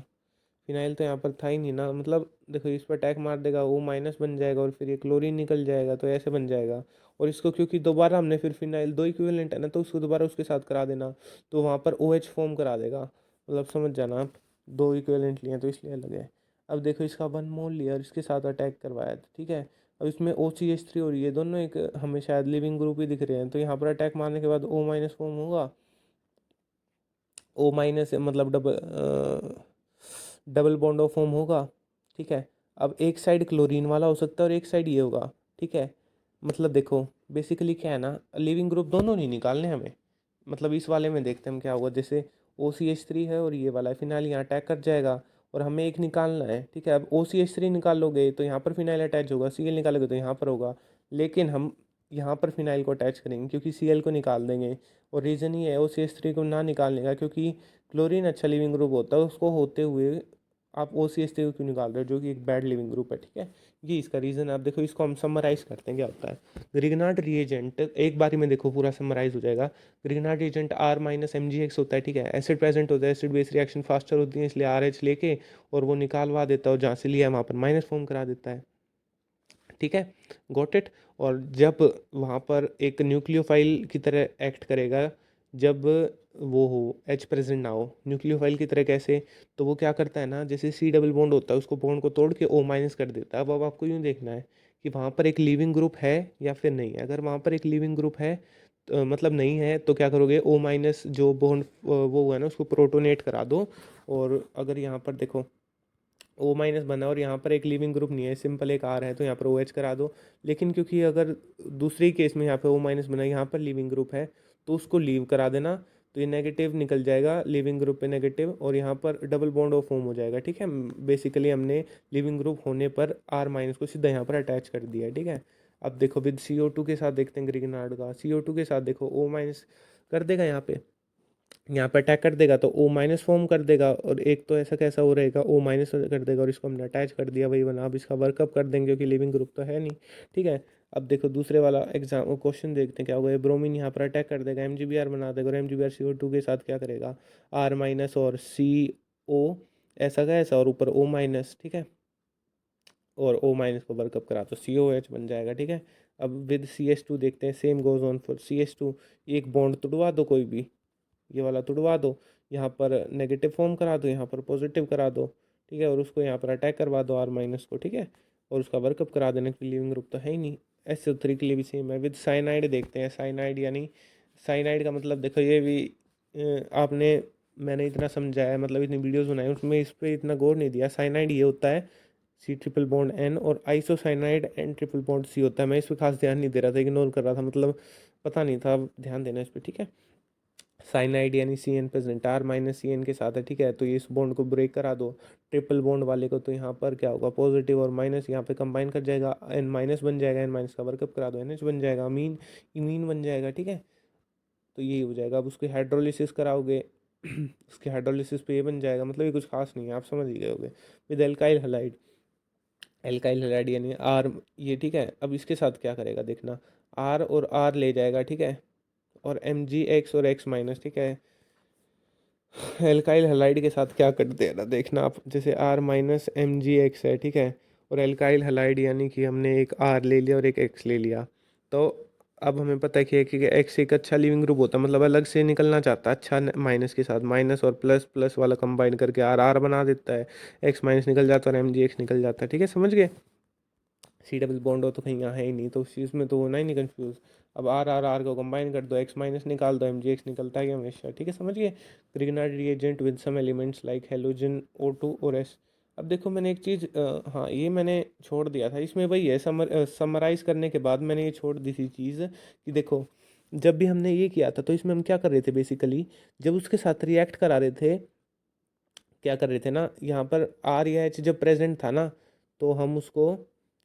फिनाइल तो यहाँ पर था ही नहीं ना, मतलब देखो इस पर अटैक मार देगा, O माइनस बन जाएगा और फिर ये क्लोरीन निकल जाएगा, तो ऐसे बन जाएगा। और इसको क्योंकि दोबारा हमने फिर फिनाइल दो इक्विवेलेंट है ना, तो उसको दोबारा उसके साथ करा देना, तो वहाँ पर OH फॉर्म करा देगा, मतलब समझ जाना आप, दो इक्विवेलेंट लिए तो इसलिए अलग है। अब देखो इसका 1 मोल लिया और इसके साथ अटैक करवाया था, ठीक है। अब इसमें OCH3 और ये दोनों एक हमें शायद लिविंग ग्रुप ही दिख रहे हैं, तो यहाँ पर अटैक मारने के बाद O माइनस फॉर्म होगा, O माइनस मतलब डबल बॉन्ड ऑफ फॉर्म होगा, ठीक है। अब एक साइड क्लोरीन वाला हो सकता है और एक साइड ये होगा, ठीक है। मतलब देखो बेसिकली क्या है ना, लिविंग ग्रुप दोनों नहीं निकालने हमें, मतलब इस वाले में देखते हैं हम क्या होगा, जैसे OCH3 है और ये वाला है, फिनाइल यहाँ अटैक कर जाएगा और हमें एक निकालना है, ठीक है। अब OCH3 निकाल लोगे तो यहाँ पर फिनाइल अटैच होगा, Cl निकालोगे तो यहाँ पर होगा, लेकिन हम यहाँ पर फिनाइल को अटैच करेंगे क्योंकि Cl को निकाल देंगे। और रीज़न ये है OCH3 को ना निकालने का, क्योंकि क्लोरीन अच्छा लिविंग ग्रुप होता है, उसको होते हुए आप OCH3 को क्यों निकाल रहे हो जो कि एक बैड लिविंग ग्रुप है, ठीक है। ये इसका रीज़न है। आप देखो इसको हम समराइज़ करते हैं क्या होता है। ग्रिग्नार्ड रिएजेंट एक बारी में देखो पूरा समराइज हो जाएगा। Grignard reagent R minus MgX होता है, ठीक है। एसिड प्रेजेंट होता है, एसिड बेस रिएक्शन फास्टर होती है, इसलिए RH लेके और वो निकालवा देता है और जहाँ से लिया वहाँ पर माइनस फॉर्म करा देता है, ठीक है। Got it. और जब वहाँ पर एक न्यूक्लियोफाइल की तरह एक्ट करेगा, जब वो हो H प्रेजेंट ना हो, न्यूक्लियोफाइल की तरह कैसे, तो वो क्या करता है ना, जैसे C डबल बॉन्ड होता है उसको बॉन्ड को तोड़ के O माइनस कर देता है। अब आपको यूँ देखना है कि वहाँ पर एक लिविंग ग्रुप है या फिर नहीं है। अगर वहाँ पर एक लिविंग ग्रुप है मतलब नहीं है, तो क्या करोगे, O माइनस जो बॉन्ड वो हुआ है ना उसको प्रोटोनेट करा दो। और अगर यहाँ पर देखो O माइनस बना और यहाँ पर एक लिविंग ग्रुप नहीं है, सिंपल एक R है, तो यहाँ पर OH करा दो। लेकिन क्योंकि अगर दूसरे केस में यहाँ पे O माइनस बना, यहाँ पर लिविंग ग्रुप है, तो उसको लीव करा देना। तो ये नेगेटिव निकल जाएगा, लिविंग ग्रुप पे नेगेटिव, और यहाँ पर डबल बॉन्ड ऑफ फॉर्म हो जाएगा, ठीक है। बेसिकली हमने लिविंग ग्रुप होने पर R माइनस को सीधा यहाँ पर अटैच कर दिया है, ठीक है। अब देखो विद CO2 के साथ देखते हैं ग्रिग्नार्ड का। CO2 के साथ देखो O माइनस कर देगा, यहाँ पे अटैक कर देगा तो O माइनस फॉर्म कर देगा, और एक तो ऐसा कैसा हो रहेगा, O माइनस कर देगा और इसको हमने अटैच कर दिया, वही बना। अब इसका वर्कअप कर देंगे क्योंकि लिविंग ग्रुप तो है नहीं, ठीक है। अब देखो दूसरे वाला एग्जाम क्वेश्चन देखते हैं क्या होगा। ये ब्रोमीन यहाँ पर अटैक कर देगा, MgBr बना देगा, और MgBr CO2 के साथ क्या करेगा, R माइनस और CO ऐसा का ऐसा और ऊपर O माइनस, ठीक है। और O माइनस को वर्कअप करा तो COH बन जाएगा, ठीक है। अब विद CH2 देखते हैं, same goes on for CH2। एक बॉन्ड तोड़वा दो कोई भी, ये वाला तुड़वा दो, यहाँ पर नेगेटिव फॉर्म करा दो, यहाँ पर पॉजिटिव करा दो, ठीक है। और उसको यहाँ पर अटैक करवा दो R माइनस को, ठीक है। और उसका वर्कअप करा देने के लिए लिविंग ग्रुप तो है ही नहीं। SO3 के लिए भी सेम है। विद साइनाइड देखते हैं, साइनाइड यानी साइनाइड का मतलब देखो ये भी आपने मैंने इतना समझाया है, मतलब इतनी वीडियोस बनाई उसमें इस पर इतना गौर नहीं दिया। साइनाइड ये होता है C ट्रिपल बॉन्ड N, और isocyanide N triple bond C होता है। मैं इस पर खास ध्यान नहीं दे रहा था, इग्नोर कर रहा था, मतलब पता नहीं था, ध्यान देना इस पर, ठीक है। साइनाइड यानी CN present R minus CN के साथ है, ठीक है। तो ये इस बॉन्ड को ब्रेक करा दो ट्रिपल बॉन्ड वाले को, तो यहाँ पर क्या होगा, पॉजिटिव और माइनस यहाँ पे कंबाइन कर जाएगा, N माइनस बन जाएगा, N माइनस का वर्कअप करा दो NH बन जाएगा, अमीन इमीन बन जाएगा, ठीक है। तो ये हो जाएगा। अब उसकी हाइड्रोलिसिस कराओगे उसके हाइड्रोलिसिस पे ये बन जाएगा, मतलब ये कुछ खास नहीं है, आप समझ ही गए होगे। With alkyl halide, alkyl halide यानी R, ये ठीक है। अब इसके साथ क्या करेगा देखना, R और R ले जाएगा, ठीक है, और MgX और X माइनस, ठीक है। एल्काइल हलाइड के साथ क्या कर देना देखना आप, जैसे R माइनस MgX है, ठीक है। और एल्काइल हलाइड यानी कि हमने एक R ले लिया और एक X ले लिया, तो अब हमें पता है कि X एक अच्छा लिविंग ग्रुप होता है, मतलब अलग से निकलना चाहता है अच्छा माइनस के साथ, माइनस और प्लस प्लस वाला कंबाइन करके R बना देता है, X माइनस निकल जाता है और MgX निकल जाता है, ठीक है, समझ गए। C डबल बॉन्ड हो तो कहीं यहाँ है ही नहीं, तो उस चीज़ में तो होना ही नहीं कंफ्यूज। अब R को कंबाइन कर दो, X माइनस निकाल दो, MgX निकलता है हमेशा, ठीक है, समझ गए। Grignard reagent with some elements like halogen O2 और S। अब देखो मैंने एक चीज़ हाँ ये मैंने छोड़ दिया था इसमें, वही है समराइज़ करने के बाद मैंने ये छोड़ दी थी चीज़ कि देखो जब भी हमने ये किया था तो इसमें हम क्या कर रहे थे बेसिकली, जब उसके साथ रिएक्ट करा रहे थे, क्या कर रहे थे ना, यहाँ पर R या H जब प्रेजेंट था ना, तो हम उसको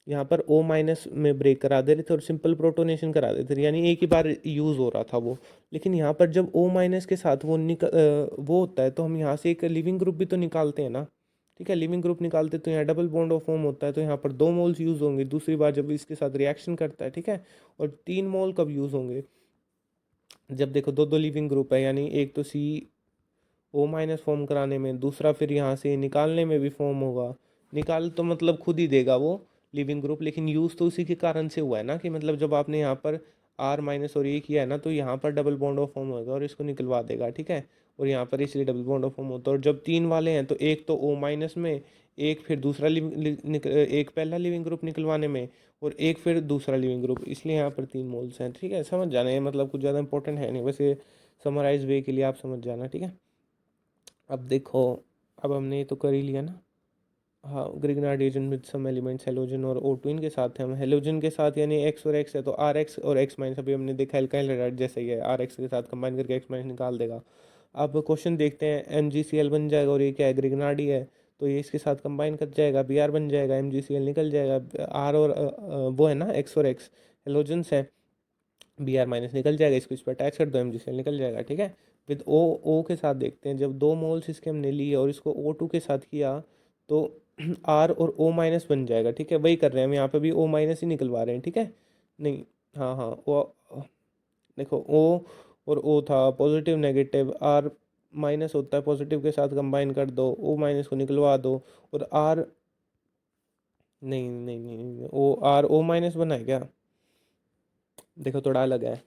यहाँ पर O माइनस में ब्रेक करा दे रहे थे और सिंपल प्रोटोनेशन करा देते थे, यानी एक ही बार यूज़ हो रहा था वो। लेकिन यहाँ पर जब O माइनस के साथ वो होता है, तो हम यहाँ से एक लिविंग ग्रुप भी तो निकालते हैं ना, ठीक है। लिविंग ग्रुप निकालते तो यहाँ डबल बॉन्ड ऑफ फॉर्म होता है, तो यहाँ पर 2 मोल्स यूज़ होंगे दूसरी बार जब इसके साथ रिएक्शन करता है, ठीक है। और 3 मोल कब यूज़ होंगे, जब देखो दो दो लिविंग ग्रुप है, यानी एक तो O माइनस फॉर्म कराने में, दूसरा फिर यहाँ से निकालने में भी फॉर्म होगा। निकाल तो मतलब खुद ही देगा वो लिविंग ग्रुप, लेकिन यूज़ तो उसी के कारण से हुआ है ना, कि मतलब जब आपने यहाँ पर R माइनस और ये किया है ना, तो यहाँ पर डबल बॉन्ड ऑफ फॉर्म होगा और इसको निकलवा देगा, ठीक है। और यहाँ पर इसलिए डबल बॉन्ड ऑफ फॉर्म होता है, और जब 3 वाले हैं तो एक तो O माइनस में, एक फिर दूसरा एक पहला लिविंग ग्रुप निकलवाने में, और एक फिर दूसरा लिविंग ग्रुप, इसलिए यहाँ पर 3 मोल्स हैं, ठीक है। समझ जाना, ये मतलब कुछ ज़्यादा इंपॉर्टेंट है नहीं, वैसे समराइज वे के लिए आप समझ जाना, ठीक है। अब देखो, अब हमने ये तो कर ही लिया ना, हाँ Grignard reagent with some elements halogen और O2 इनके साथ है, हम हेलोजन के साथ यानी X और X है, तो RX और X माइनस अभी हमने देखा एल्काइल हाइड्राइड जैसा ही है, RX के साथ कंबाइन करके X माइनस निकाल देगा। अब क्वेश्चन देखते हैं, MgCl बन जाएगा, और ये क्या है, ग्रिग्नार्ड ही है, तो ये इसके साथ कंबाइन कर जाएगा, Br बन जाएगा, MgCl निकल जाएगा। R और वो है ना X और X हेलोजन्स है, बी आर माइनस निकल जाएगा, इसको इस पर अटैच कर दो, एम जी सी एल निकल जाएगा। ठीक है, विद ओ, ओ के साथ देखते हैं, जब 2 मोल्स इसके हमने लिए और इसको O2 के साथ किया तो आर और O माइनस बन जाएगा। ठीक है, वही कर रहे हैं हम यहाँ पे भी, O माइनस ही निकलवा रहे हैं। ठीक है, नहीं, हाँ हाँ, ओ, देखो O और O था पॉजिटिव नेगेटिव, आर माइनस होता है पॉजिटिव के साथ कंबाइन कर दो, O माइनस को निकलवा दो, और आर, नहीं नहीं नहीं नहीं, ओ आर O माइनस बना है क्या? देखो थोड़ा अलग है,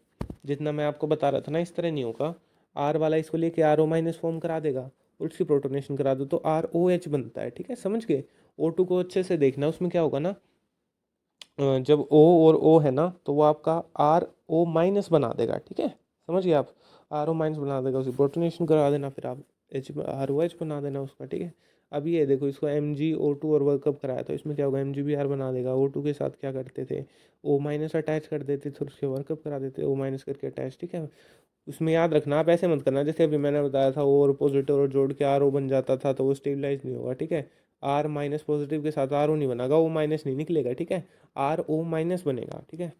जितना मैं आपको बता रहा था ना इस तरह नहीं होगा। आर वाला इसको लेके आर ओ माइनस फॉर्म करा देगा और उसकी प्रोटोनेशन करा दो तो आर ओ एच बनता है। ठीक है, समझ गए? ओ टू को अच्छे से देखना, उसमें क्या होगा ना, जब ओ और ओ है ना तो वो आपका आर ओ माइनस बना देगा। ठीक है, समझ गए आप? आर ओ माइनस बना देगा, उसकी प्रोटोनेशन करा देना, फिर आप एच आर ओ एच बना देना उसका। ठीक है, अब ये देखो इसको एम जी ओ टू और वर्कअप कराया तो इसमें क्या होगा, एम जी बी आर बना देगा। ओ टू के साथ क्या करते थे, ओ माइनस अटैच कर देते थे, उसके वर्कअप करा देते, ओ माइनस करके अटैच। ठीक है, उसमें याद रखना, आप ऐसे मत करना जैसे अभी मैंने बताया था, ओ और पॉजिटिव और जोड़ के आर ओ बन जाता था तो वो स्टेबलाइज नहीं होगा। ठीक है, आर माइनस पॉजिटिव के साथ आर ओ नहीं बनेगा, ओ माइनस नहीं निकलेगा। ठीक है, आर ओ माइनस बनेगा। ठीक है,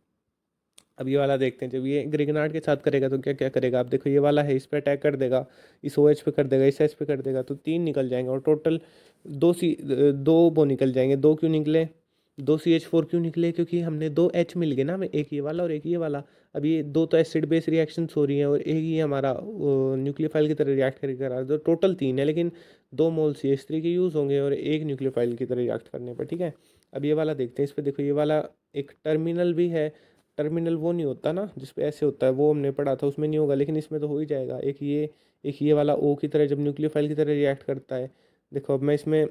अब ये वाला देखते हैं, जब ये ग्रिगनार्ड के साथ करेगा तो क्या क्या करेगा। आप देखो ये वाला है, इस पे अटैक कर देगा, इस ओ एच पे कर देगा, इस एच पे कर देगा, तो 3 निकल जाएंगे और टोटल दो वो निकल जाएंगे। दो क्यों निकले, 2 CH4 क्यों निकले, क्योंकि हमने 2 H मिल गए ना हमें, एक ये वाला और एक ये वाला। अब ये दो तो एसिड बेस रिएक्शंस हो रही हैं और एक ही हमारा न्यूक्लियोफाइल की तरह रिएक्ट करके करा, तो टोटल 3 है, लेकिन 2 मोल CH3 के यूज़ होंगे और एक न्यूक्लियोफाइल की तरह रिएक्ट करने पर। ठीक है, अब ये वाला देखते हैं, इस पर देखो ये वाला एक टर्मिनल भी है। टर्मिनल वो नहीं होता ना जिसपे ऐसे होता है, वो हमने पढ़ा था, उसमें नहीं होगा, लेकिन इसमें तो हो ही जाएगा। एक ये वाला ओ की तरह जब न्यूक्लियोफाइल की तरह रिएक्ट करता है। देखो अब मैं इसमें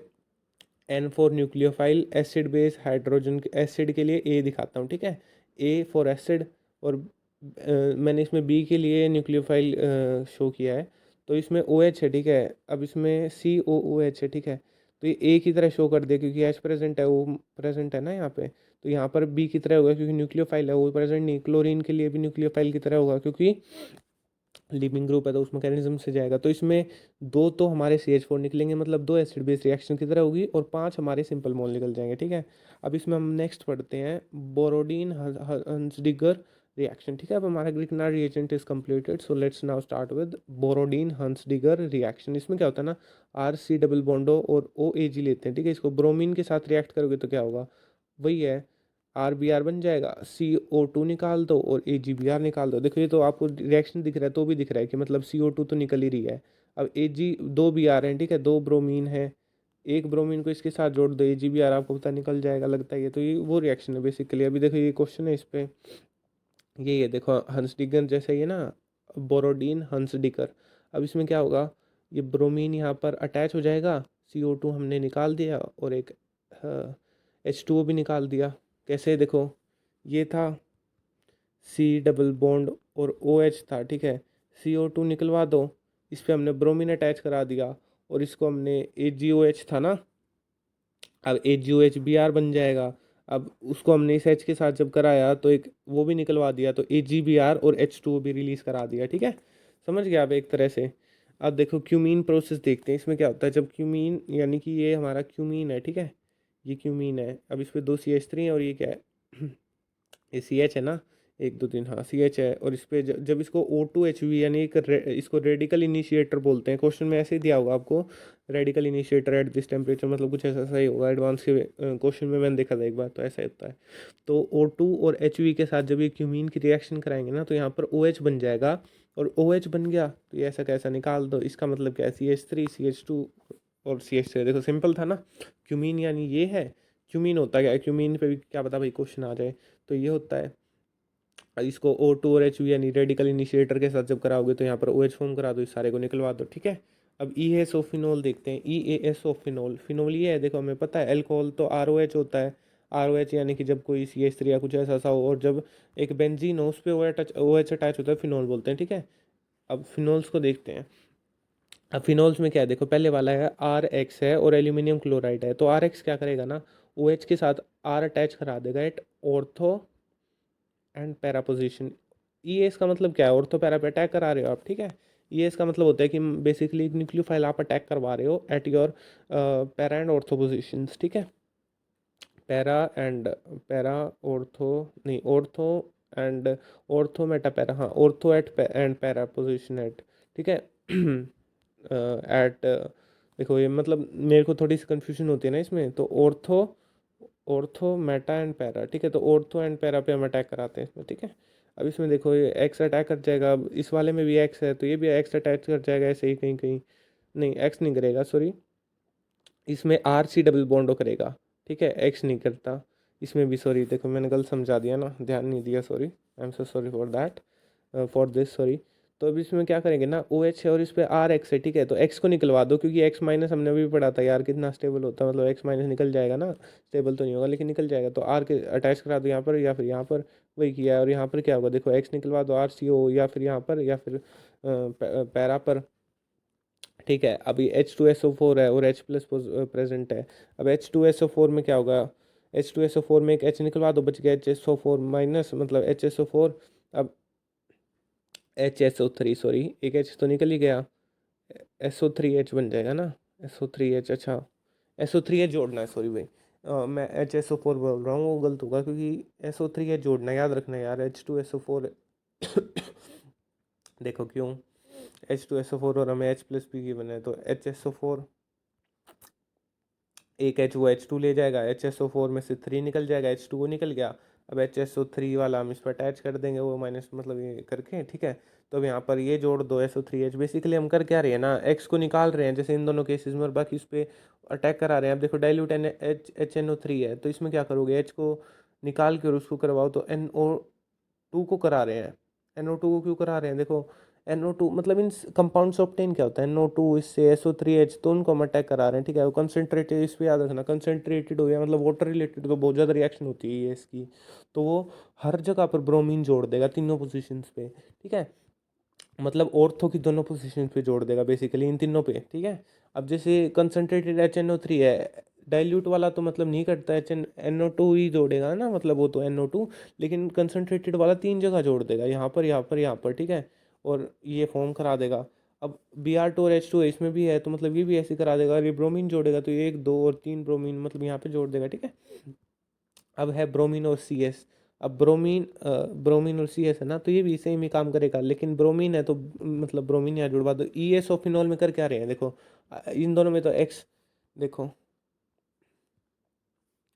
N4 nucleophile acid base hydrogen acid के लिए ए दिखाता हूँ। ठीक है, ए फॉर एसिड, और मैंने इसमें बी के लिए न्यूक्लियोफाइल शो किया है, तो इसमें ओ एच है। ठीक है, अब इसमें COOH है। ठीक है, तो ये ए की तरह शो कर दे क्योंकि एच प्रेजेंट है, ओ प्रेजेंट है ना यहाँ पे, तो यहाँ पर बी की तरह होगा क्योंकि न्यूक्लियोफाइल है, वो प्रेजेंट नहीं। क्लोरीन के लिए भी न्यूक्लियोफाइल की तरह होगा क्योंकि लिविंग ग्रुप है तो उस मैकेनिज्म से जाएगा। तो इसमें दो तो हमारे CH4 निकलेंगे, मतलब 2 एसिड बेस रिएक्शन की तरह होगी, और 5 हमारे सिंपल मोल निकल जाएंगे। ठीक है, अब इसमें हम नेक्स्ट पढ़ते हैं बोरोडीन हंसडिगर रिएक्शन। ठीक है, अब हमारा Grignard reagent is completed, so let's now start with Borodin Hunsdiecker reaction. इसमें क्या होता है ना, RC डबल बॉन्डो और OAG लेते हैं। ठीक है, इसको ब्रोमीन के साथ रिएक्ट करोगे तो क्या होगा, वही है, RBr बन जाएगा, CO2 निकाल दो और AgBr निकाल दो। देखो ये तो आपको रिएक्शन दिख रहा है तो भी दिख रहा है कि मतलब CO2 तो निकल ही रही है। अब Ag दो बी आर हैं। ठीक है, 2 ब्रोमीन है, एक ब्रोमीन को इसके साथ जोड़ दो, AgBr आपको पता निकल जाएगा, लगता है ये तो ये वो रिएक्शन है बेसिकली। अभी देखो ये क्वेश्चन है इस पे, ये देखो हंसडिगर जैसे ये ना, बोरोडीन हंसडिगर। अब इसमें क्या होगा, ये ब्रोमीन यहाँ पर अटैच हो जाएगा, CO2 हमने निकाल दिया और एक H2O भी निकाल दिया। कैसे, देखो ये था C डबल बॉन्ड और OH था। ठीक है, CO2 निकलवा दो, इस पे हमने ब्रोमीन अटैच करा दिया और इसको हमने AgOH था ना, अब AgOH बन जाएगा। अब उसको हमने इस H के साथ जब कराया तो एक वो भी निकलवा दिया, तो AgBr और H2O भी रिलीज करा दिया। ठीक है, समझ गया आप एक तरह से? अब देखो क्यूमीन प्रोसेस देखते हैं, इसमें क्या होता है जब क्यूमीन, यानी कि ये हमारा क्यूमीन है। ठीक है, ये क्यूमीन है, अब इस पे 2 CH3 है और ये क्या है ये CH है ना, 1 2 3, हाँ CH है, और इस पे जब इसको O2HV यानी एक इसको रेडिकल इनिशिएटर बोलते हैं। क्वेश्चन में ऐसे ही दिया होगा आपको, radical initiator at this temperature, मतलब कुछ ऐसा सही होगा। एडवांस के क्वेश्चन में मैंने देखा था एक बार, तो ऐसा होता है। तो O2 और HV के साथ जब ये क्यूमीन की रिएक्शन कराएंगे ना तो यहाँ पर OH बन जाएगा, और OH बन गया तो ये ऐसा कैसा निकाल दो, इसका मतलब क्या है, CH3 CH2 और CH3। देखो सिंपल था ना, क्यूमीन यानी ये है। क्यूमीन होता क्या है, क्यूमीन पे भी क्या पता भाई क्वेश्चन आ जाए, तो ये होता है। इसको O2 और HV यानी रेडिकल इनिशिएटर के साथ जब कराओगे तो यहाँ पर OH फॉर्म करा दो, इस सारे को निकलवा दो। ठीक है, अब EASO देखते हैं, EASO फिनोल ये है। देखो हमें पता है एल्कोहल तो ROH होता है, ROH यानी कि जब कोई CH3 या कुछ ऐसा सा हो, और जब एक बेंजीन हो उस पर OH अटैच होता है, फिनोल बोलते हैं। ठीक है, अब फिनोल्स को देखते हैं। अब फिनोल्स में क्या है, देखो पहले वाला है RX है और एल्यूमिनियम क्लोराइड है, तो RX क्या करेगा ना, OH के साथ R अटैच करा देगा at ortho and para position. ES का मतलब क्या है, ऑर्थो पैरा पे अटैक करा रहे हो आप। ठीक है, ES का मतलब होता है कि बेसिकली एक न्यूक्लियोफाइल आप अटैक करवा रहे हो at your para and ortho positions. ठीक है, पैरा एंड पैरा ऑर्थो नहीं ortho and ortho meta para, हाँ ortho at and para position at, ठीक है। एट देखो ये मतलब मेरे को थोड़ी सी कन्फ्यूजन होती है ना इसमें, तो ortho ortho Meta and para, ठीक है, तो ऑर्थो एंड पैरा पे हम अटैक कराते हैं इसमें, ठीक है। अब इसमें देखो ये एक्स अटैक कर जाएगा, अब इस वाले में भी एक्स है तो ये भी एक्स अटैक कर जाएगा ऐसे ही कहीं कहीं, नहीं एक्स नहीं करेगा सॉरी, इसमें आर सी डबल बॉन्ड करेगा, ठीक है, एक्स नहीं करता इसमें भी, सॉरी देखो मैंने गलत समझा दिया ना, ध्यान नहीं दिया, sorry I am so sorry for that, for this sorry. तो अब इसमें क्या करेंगे ना, ओ एच है और इस पर आर एक्स है, ठीक है, तो एक्स को निकलवा दो क्योंकि एक्स माइनस हमने अभी पढ़ा था यार कितना स्टेबल होता है, मतलब एक्स माइनस निकल जाएगा ना, स्टेबल तो नहीं होगा लेकिन निकल जाएगा, तो आर के अटैच करा दो यहाँ पर या फिर यहाँ पर, वही किया है। और यहाँ पर क्या होगा देखो, एक्स निकलवा दो आर सी ओ या फिर यहाँ पर या फिर पैरा पर, ठीक है। अभी H2SO4 है और H प्लस प्रेजेंट है, अब H2SO4 में क्या होगा, H2SO4 में एक H निकलवा दो, बच गया HSO4 माइनस, मतलब HSO4, अब HSO3 सॉरी, एक H तो निकल ही गया, SO3H बन जाएगा ना, SO3H, अच्छा SO3H जोड़ना है, सॉरी भाई, मैं HSO4 बोल रहा हूँ, वो गलत होगा क्योंकि SO3H जोड़ना है, याद रखना है यार, H2SO4 देखो क्यों, H2SO4 और हमें H प्लस पी की बना है, तो HSO4, एक एच वो H2 ले जाएगा, HSO4 में से 3 निकल जाएगा, H2O निकल गया, अब HSO3 वाला हम इस पर अटैच कर देंगे वो माइनस मतलब ये करके, ठीक है। तो अब यहाँ पर ये जोड़ दो SO3H, बेसिकली हम कर क्या रहे हैं ना, एक्स को निकाल रहे हैं जैसे इन दोनों केसेस में, और बाकी उस पर अटैक करा रहे हैं। अब देखो डाइल्यूट HNO3 है, तो इसमें क्या करोगे, एच को निकाल के और उसको करवाओ, तो NO2 को करा रहे हैं, NO2 को क्यों करा रहे हैं देखो, NO2 मतलब इन कंपाउंड से ऑब्टेन क्या होता है, NO2 इससे SO3H, तो उनको हम अटैक करा रहे हैं, ठीक है। वो कंसनट्रेटेड, इस पे याद रखना कंसनट्रेटेड हो गया मतलब वाटर रिलेटेड, तो बहुत ज़्यादा रिएक्शन होती है ये इसकी, तो वो हर जगह पर ब्रोमीन जोड़ देगा तीनों पोजीशंस पे, ठीक है, मतलब ऑर्थो की दोनों पोजीशन पे जोड़ देगा बेसिकली इन तीनों पे, ठीक है। अब जैसे कंसनट्रेटेड HNO3 है, डाइल्यूट वाला तो मतलब नहीं करता, NO2 ही जोड़ेगा ना, मतलब वो तो NO2, लेकिन कंसनट्रेटेड वाला 3 जगह जोड़ देगा, यहाँ पर यहाँ पर यहाँ पर, ठीक है, और ये फॉर्म करा देगा। अब Br2 और H2 है, इसमें भी है तो मतलब ये भी ऐसे करा देगा, और ये ब्रोमीन जोड़ेगा तो ये 1 2 और 3 ब्रोमीन मतलब यहाँ पे जोड़ देगा, ठीक है। अब है ब्रोमीन और सी एस, अब ब्रोमीन और सी एस है ना, तो ये भी सेम ही काम करेगा, लेकिन ब्रोमीन है तो मतलब ब्रोमीन यहाँ जुड़वा दो। ई एस और फिनॉल में कर क्या रहे हैं देखो, इन दोनों में तो एक्स, देखो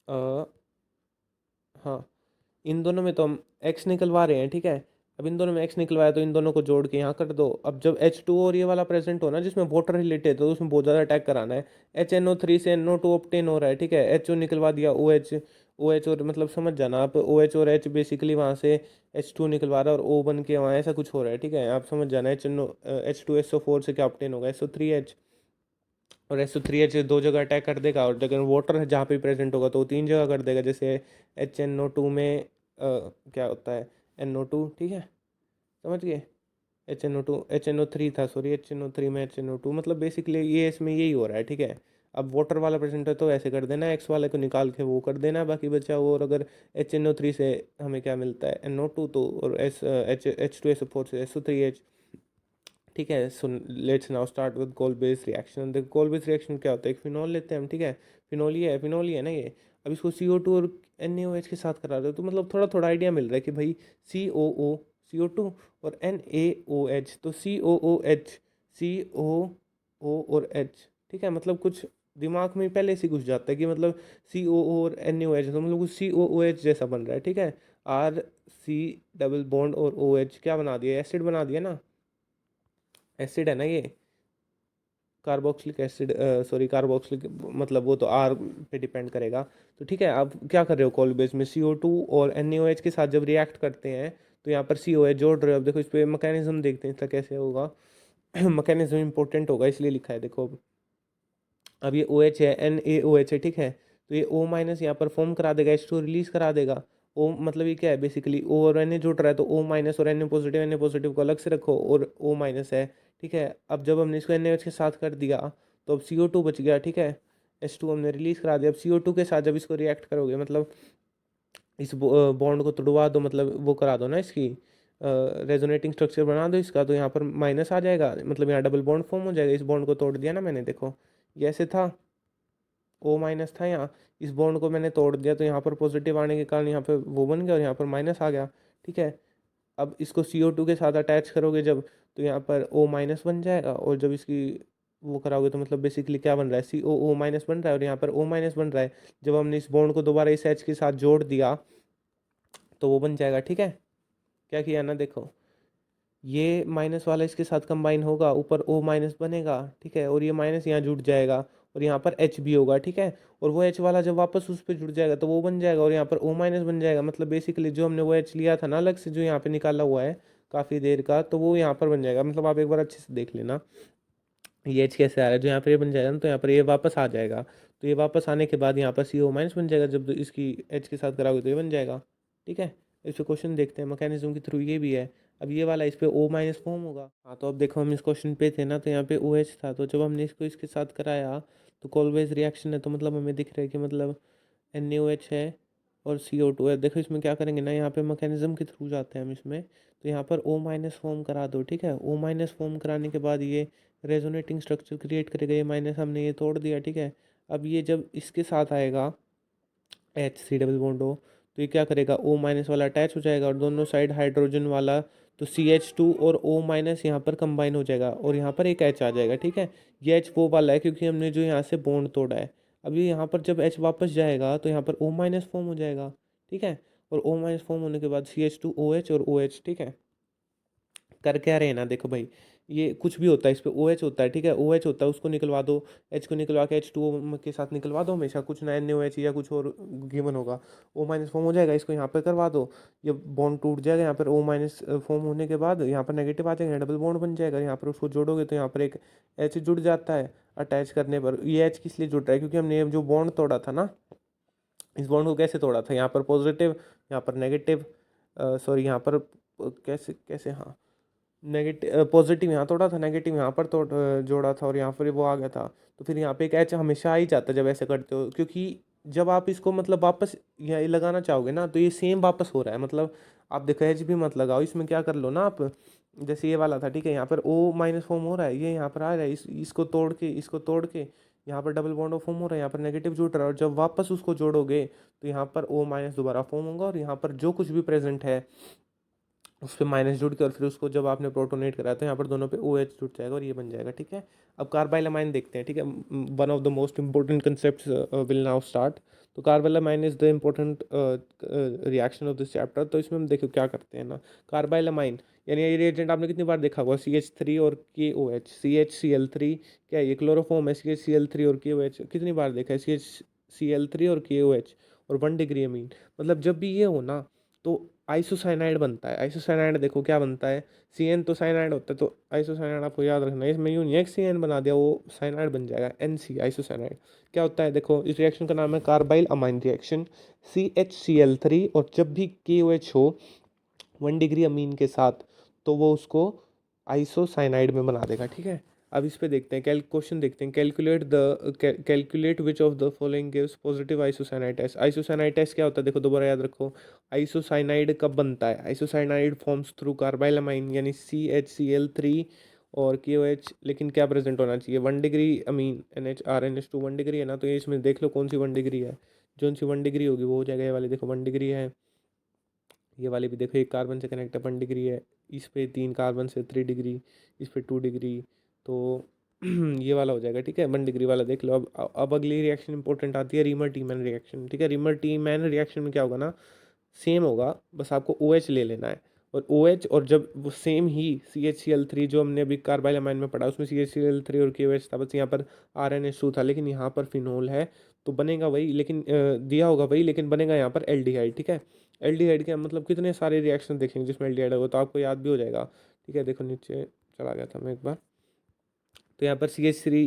अ, हाँ इन दोनों में तो हम एक्स निकलवा रहे हैं, ठीक है। अब इन दोनों में एक्स निकलवाया तो इन दोनों को जोड़ के यहाँ कर दो। अब जब H2 और ये वाला प्रेजेंट हो ना जिसमें वाटर रिलेटेड है, तो उसमें बहुत ज़्यादा अटैक कराना है। HNO3 से NO2 ऑब्टेन हो रहा है, ठीक है, HO निकलवा दिया, OH और मतलब समझ जाना आप, OH और H बेसिकली वहाँ से H2 निकलवा रहा है और O बन के वहाँ ऐसा कुछ हो रहा है, ठीक है, आप समझ जाना। H2SO4 से क्या ऑब्टेन होगा, SO3H, और SO3H 2 जगह अटैक कर देगा, और अगर वाटर जहाँ पे प्रेजेंट होगा तो वो 3 जगह कर देगा, जैसे HNO2 में क्या होता है, NO2, ठीक है, समझ गए। HNO3 था सॉरी, HNO3 में HNO2, मतलब बेसिकली ये इसमें यही हो रहा है, ठीक है। अब वाटर वाला प्रेजेंट है तो ऐसे कर देना, एक्स वाले को निकाल के वो कर देना, बाकी बचा वो, और अगर HNO3 से हमें क्या मिलता है, NO2, तो और H2SO4 से SO3H, ठीक है। सो let's now start with goal based reaction. देखो गोल बेस्ड रिएक्शन क्या होता है, एक फिनॉल लेते हैं हम, ठीक है, फिनॉल ही है ना ये। अब इसको CO2 और NaOH के साथ करा दो, तो मतलब थोड़ा थोड़ा आइडिया मिल रहा है कि भाई CO2 और NaOH, तो COO और H, ठीक है, मतलब कुछ दिमाग में पहले से घुस जाता है कि मतलब COO और NaOH, तो मतलब कुछ COOH जैसा बन रहा है, ठीक है। R C डबल बॉन्ड और OH क्या बना दिया, एसिड बना दिया ना, एसिड है ना ये, कार्बोक्सिलिक एसिड, सॉरी कार्बोक्सिलिक, मतलब वो तो आर पे डिपेंड करेगा। तो ठीक है, आप क्या कर रहे हो, कॉल में CO2 और NaOH के साथ जब रिएक्ट करते हैं तो यहाँ पर COH जोड़ रहे हो। अब देखो इस पर मैकेनिज्म देखते हैं इसका कैसे होगा। मैकेनिज्म इंपॉर्टेंट होगा इसलिए लिखा है देखो, अब ये OH है, NaOH है, ठीक है, तो ये O माइनस यहाँ पर फॉर्म करा देगा, H2 रिलीज करा देगा। O मतलब ये क्या है बेसिकली, O और Na जुड़ रहा है तो O माइनस और Na पॉजिटिव को अलग से रखो, और O माइनस है, ठीक है। अब जब हमने इसको NaOH के साथ कर दिया तो अब CO2 बच गया, ठीक है, H2 हमने रिलीज करा दिया। अब CO2 के साथ जब इसको रिएक्ट करोगे, मतलब इस बॉन्ड को तोड़वा दो, मतलब वो करा दो ना इसकी रेजोनेटिंग स्ट्रक्चर बना दो इसका, तो यहाँ पर माइनस आ जाएगा, मतलब यहाँ डबल बॉन्ड फॉर्म हो जाएगा। इस बॉन्ड को तोड़ दिया ना मैंने, देखो ये ऐसे था, O माइनस था यहाँ, इस बॉन्ड को मैंने तोड़ दिया तो यहाँ पर पॉजिटिव आने के कारण यहाँ पे वो बन गया और यहाँ पर माइनस आ गया, ठीक है। अब इसको CO2 के साथ अटैच करोगे जब, तो यहाँ पर O- बन जाएगा, और जब इसकी वो कराओगे तो मतलब बेसिकली क्या बन रहा है, COO- बन रहा है और यहाँ पर O- बन रहा है। जब हमने इस बॉन्ड को दोबारा इस H के साथ जोड़ दिया तो वो बन जाएगा, ठीक है। क्या किया ना, देखो ये माइनस वाला इसके साथ कंबाइन होगा, ऊपर O- बनेगा, ठीक है, और ये माइनस यहाँ जुड़ जाएगा, और यहाँ पर H भी होगा, ठीक है। और वो H वाला जब वापस उस पर जुड़ जाएगा तो वो बन जाएगा, और यहाँ पर O- बन जाएगा। मतलब बेसिकली जो हमने वो H लिया था ना अलग से, जो यहाँ पे निकाला हुआ है काफ़ी देर का, तो वो यहाँ पर बन जाएगा। मतलब आप एक बार अच्छे से देख लेना ये H कैसे आ रहा है। जो यहाँ पर ये बन जाएगा ना, तो यहाँ पर ये वापस आ जाएगा। तो ये वापस आने के बाद यहाँ पर CO- बन जाएगा, जब इसकी H के साथ कराओगे तो ये बन जाएगा, ठीक है। इस पे क्वेश्चन देखते हैं, मैकेनिज्म के थ्रू ये भी है। अब ये वाला इस पे O- फॉर्म होगा। हाँ, तो अब देखो हम इस क्वेश्चन पे थे ना, तो यहाँ पे OH था, तो जब हमने इसको इसके साथ कराया तो कॉलवेज रिएक्शन है, तो मतलब हमें दिख रहा है कि मतलब NaOH है और CO2 है। देखो इसमें क्या करेंगे ना, यहाँ पे मैकेनिज्म के थ्रू जाते हैं हम इसमें। तो यहाँ पर O- फॉर्म करा दो, ठीक है। O- फॉर्म कराने के बाद ये रेजोनेटिंग स्ट्रक्चर क्रिएट करेगा, ये माइनस हमने ये तोड़ दिया, ठीक है। अब ये जब इसके साथ आएगा H3 डबल बॉन्ड हो, तो ये क्या करेगा, O- वाला अटैच हो जाएगा और दोनों साइड हाइड्रोजन वाला, तो CH2 और O- यहाँ पर कंबाइन हो जाएगा और यहाँ पर एक H आ जाएगा, ठीक है। ये H वो वाला है क्योंकि हमने जो यहाँ से बॉन्ड तोड़ा है। अब ये यहाँ पर जब H वापस जाएगा तो यहाँ पर O- फॉर्म हो जाएगा, ठीक है। और O- फॉर्म होने के बाद CH2OH और OH, ठीक है। कर क्या रहे हैं ना, देखो भाई ये कुछ भी होता है, इस पे OH होता है, ठीक है। OH होता है, उसको निकलवा दो, H को निकलवा के H2O के साथ निकलवा दो हमेशा, कुछ ना NaOH या कुछ और गिवन होगा। O- फॉर्म हो जाएगा, इसको यहाँ पे करवा दो, ये बॉन्ड टूट जाएगा। यहाँ पर O- फॉर्म होने के बाद यहाँ पर नेगेटिव आ जाएगा, डबल बॉन्ड बन जाएगा। यहाँ पर उसको जोड़ोगे तो यहाँ पर एक H जुड़ जाता है। अटैच करने पर ये H किस लिए जुड़ रहा है, क्योंकि हमने जो बॉन्ड तोड़ा था ना, इस बॉन्ड को कैसे तोड़ा था, यहाँ पर पॉजिटिव, यहाँ पर नेगेटिव, सॉरी यहाँ पर कैसे कैसे, हाँ, नेगेटिव पॉजिटिव यहाँ तोड़ा था, नेगेटिव यहाँ पर जोड़ा था, और यहाँ पर वो आ गया था। तो फिर यहाँ पे एक एच हमेशा आ ही जाता है जब ऐसे करते हो, क्योंकि जब आप इसको मतलब वापस यहाँ लगाना चाहोगे ना, तो ये सेम वापस हो रहा है। मतलब आप देखो एच भी मत लगाओ इसमें, क्या कर लो ना आप, जैसे ये वाला था, ठीक है, यहाँ पर O- फॉर्म हो रहा है, ये यहाँ पर आ रहा है, इसको तोड़ के यहाँ पर डबल बॉन्ड फॉर्म हो रहा है, यहाँ पर नेगेटिव जुड़ रहा है, और जब वापस उसको जोड़ोगे तो यहाँ पर O- दोबारा फॉर्म होगा, और यहाँ पर जो कुछ भी प्रेजेंट है उस पर माइनस जुड़ के, और फिर उसको जब आपने प्रोटोनेट कराया तो यहाँ पर दोनों पे OH जुड़ जाएगा और ये बन जाएगा, ठीक है। अब कार्बाइलामाइन देखते हैं, ठीक है। One of the most important concept will now start. तो carbylamine is the important reaction of this chapter. तो इसमें हम देखो क्या करते हैं ना, कार्बाइलामाइन यानी ये रिएजेंट आपने कितनी बार देखा हुआ, CH3 और KOH, CHCl3, क्या है ये क्लोरोफॉर्म है, CHCl3 और KOH कितनी बार देखा है, CHCl3 और KOH और 1 डिग्री अमीन। मतलब जब भी ये हो ना, तो आइसोसाइनाइड बनता है। आइसोसाइनाइड देखो क्या बनता है, CN तो साइनाइड होता है, तो आइसोसाइनाइड आपको याद रखना है। इसमें यूँ नहीं है CN बना दिया वो साइनाइड बन जाएगा, NC आइसोसाइनाइड। क्या होता है देखो, इस रिएक्शन का नाम है कार्बाइल अमाइन रिएक्शन। CHCl3, और जब भी KOH हो 1 डिग्री अमीन के साथ, तो वो उसको आइसोसाइनाइड में बना देगा, ठीक है। अब इस पे देखते हैं, क्वेश्चन देखते हैं, calculate which of the following gives positive isocyanide test. Isocyanide test क्या होता है, देखो दोबारा याद रखो। आइसोसाइनाइड कब बनता है, आइसोसाइनाइड फॉर्म्स थ्रू कार्बाइलामाइन यानी CHCl3 और KOH, लेकिन क्या प्रेजेंट होना चाहिए, 1 डिग्री अमीन NHRNH2 1 डिग्री है ना, तो ये इसमें देख लो कौन सी 1 डिग्री है, जो सी 1 डिग्री होगी वो हो जाएगा। ये वाली देखो 1 डिग्री है, ये वाली भी देखो एक कार्बन से कनेक्ट है 1 डिग्री है, इस पे 3 कार्बन से 3 डिग्री, इस पे 2 डिग्री, तो ये वाला हो जाएगा, ठीक है। 1 डिग्री वाला देख लो। अब अगली रिएक्शन इंपॉर्टेंट आती है, रीमर टीमैन रिएक्शन, ठीक है। रीमर टीमैन रिएक्शन में क्या होगा ना, सेम होगा, बस आपको OH ले लेना है, और OH, और जब वो सेम ही CHCl3 जो हमने अभी कार्बाइलामाइन में पढ़ा उसमें CHCl3 और KOH था, बस यहाँ पर RNH2 था, लेकिन यहाँ पर फिनोल है, तो बनेगा वही, लेकिन दिया होगा वही, लेकिन बनेगा यहाँ पर एल्डिहाइड, ठीक है। एल्डिहाइड के मतलब कितने सारे रिएक्शन देखेंगे जिसमें एल्डिहाइड होगा, तो आपको याद भी हो जाएगा, ठीक है। देखो नीचे चला गया था मैं एक बार, तो यहाँ पर CH3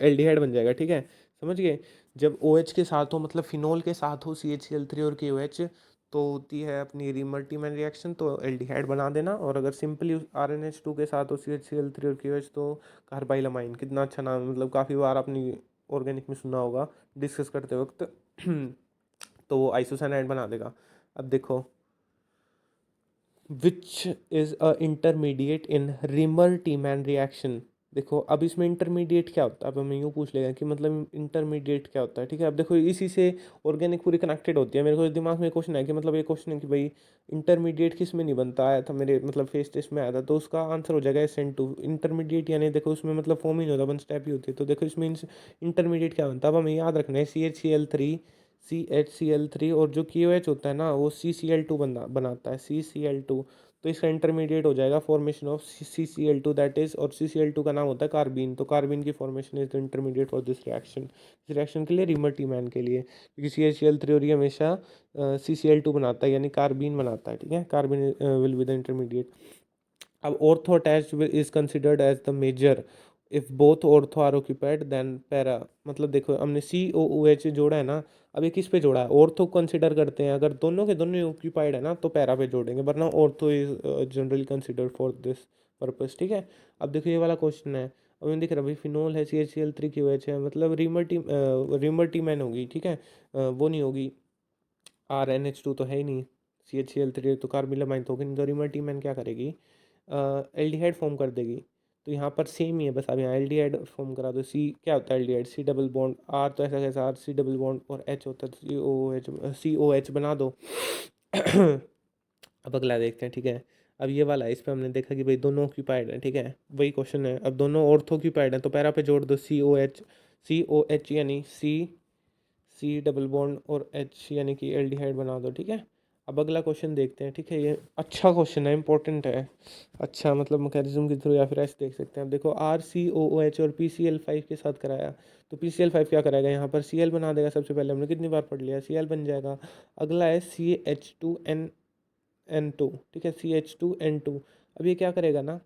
एल्डिहाइड बन जाएगा, ठीक है। समझ गए, जब OH के साथ हो, मतलब फिनोल के साथ हो CHCl3 और KOH, तो होती है अपनी रीमल्टीमैन रिएक्शन, तो एल्डिहाइड बना देना। और अगर सिंपली RNH2 के साथ हो CHCl3 और KOH, तो कार्बाइलामाइन, कितना अच्छा नाम है, मतलब काफ़ी बार अपनी ऑर्गेनिक में सुना होगा डिस्कस करते वक्त। तो वो आइसोसाइनाइड बना देगा। अब देखो, which is a intermediate in Rimmer-Tiemann reaction, देखो अब इसमें इंटरमीडिएट क्या होता है, अब हमें यूँ पूछ लेगा कि मतलब इंटरमीडिएट क्या होता है, ठीक है। अब देखो इसी से ऑर्गेनिक पूरी कनेक्टेड होती है। मेरे को दिमाग में क्वेश्चन है कि मतलब ये क्वेश्चन है कि भाई इंटरमीडिएट किस में नहीं बनता, आया था मेरे मतलब फेस टेस्ट में आया था, तो उसका आंसर हो जाएगा SN2 इंटरमीडिएट। यानी देखो उसमें मतलब फॉर्म ही नहीं होता, वन स्टेप ही होती है। तो देखो इसमें इंटरमीडिएट क्या बनता है, अब हमें याद रखना है CHCl3 और जो KOH होता है ना वो CCl2 बनाता है, CCl2। तो इसका इंटरमीडिएट हो जाएगा formation of CCl2 that is, और CCl2 का नाम होता है कार्बीन। तो कार्बीन की formation is the intermediate for this reaction. इस रिएक्शन के लिए रिमर्टी मैन के लिए, क्योंकि CHCl3 और ये हमेशा CCl2 बनाता है यानी कार्बीन बनाता है, ठीक है। Carbene will be the intermediate. अब ortho attached is considered as the major if both ortho are occupied then para. मतलब देखो हमने COOH जोड़ा है ना, अब ये किस पे जोड़ा है, ऑर्थो कंसिडर करते हैं। अगर दोनों के दोनों ऑक्यूपाइड है ना तो पैरा पे जोड़ेंगे, वरना ortho is generally considered for this purpose, ठीक है। अब देखो ये वाला क्वेश्चन है, अब मैं दिख रहा है भाई फिनोल है, CHCl3 QH है, मतलब रिमर टी मैन होगी, ठीक है। वो नहीं होगी, RNH2 तो है ही नहीं, CHCl3 तो कार्बिलमाइन तो होगी नहीं, तो रिमर टी मैन क्या करेगी, एल्डिहाइड फॉर्म कर देगी। तो यहाँ पर सेम ही है, बस अब यहाँ एल्डिहाइड फॉर्म करा दो। सी क्या होता है aldehyde, C double bond, R तो ऐसा कैसा R, C डबल बॉन्ड, और H होता है COH बना दो। अब अगला देखते हैं, ठीक है। अब ये वाला है, इस पर हमने देखा कि भाई दोनों ऑक्यूपाइड है, ठीक है। वही क्वेश्चन है, अब दोनों ऑर्थो ऑक्यूपाइड है तो पैरा पे जोड़ दो COH यानी C डबल बॉन्ड और H यानी कि एल्डिहाइड बना दो, ठीक है। अब अगला क्वेश्चन देखते हैं, ठीक है। ये अच्छा क्वेश्चन है, इंपॉर्टेंट है। अच्छा मतलब मैकेनिज्म के थ्रू या फिर ऐसे देख सकते हैं। अब देखो RCOOH और PCl5 के साथ कराया, तो PCl5 क्या कराएगा, यहाँ पर Cl बना देगा। सबसे पहले हमने कितनी बार पढ़ लिया, Cl बन जाएगा। अगला है CH2N2, ठीक है, CH2N2। अब ये क्या करेगा ना,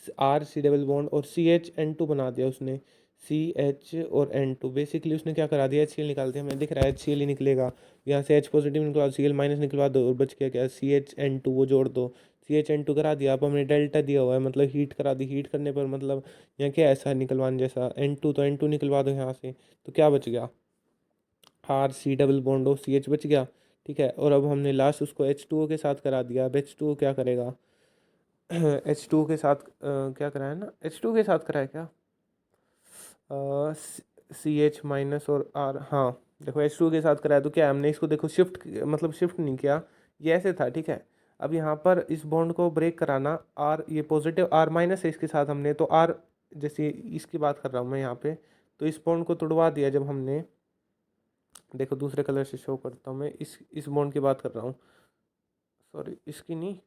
C डबल बॉन्ड और CHN2 बना दिया उसने, CH और N2। बेसिकली उसने क्या करा दिया, HCl निकाल दिया। हमें दिख रहा है HCl ही निकलेगा, यहाँ से H पॉजिटिव निकलवा दो, Cl माइनस निकलवा दो, और बच गया क्या, CHN2 वो जोड़ दो। CHN2 करा दिया। अब हमने डेल्टा दिया हुआ है मतलब हीट करा दी, हीट करने पर मतलब यहाँ क्या ऐसा निकलवाने जैसा N2, तो N2 निकलवा दो यहाँ से। तो क्या बच गया, C डबल बॉन्ड और CH बच गया, ठीक है। और अब हमने लास्ट उसको H2O के साथ करा दिया। अब H2O क्या करेगा, H2O के साथ क्या कराया ना, H2O के साथ कराया क्या, CH माइनस और R, हाँ। देखो H2O के साथ कराया तो क्या है, हमने इसको देखो शिफ्ट मतलब शिफ्ट नहीं किया, ये ऐसे था, ठीक है। अब यहाँ पर इस बॉन्ड को ब्रेक कराना, R ये पॉजिटिव R माइनस है इसके साथ हमने, तो R जैसे इसकी बात कर रहा हूँ मैं यहाँ पे, तो इस बॉन्ड को तोड़वा दिया जब हमने, देखो दूसरे कलर से शो करता हूँ मैं, इस बॉन्ड की बात कर रहा हूँ, सॉरी इसकी नहीं,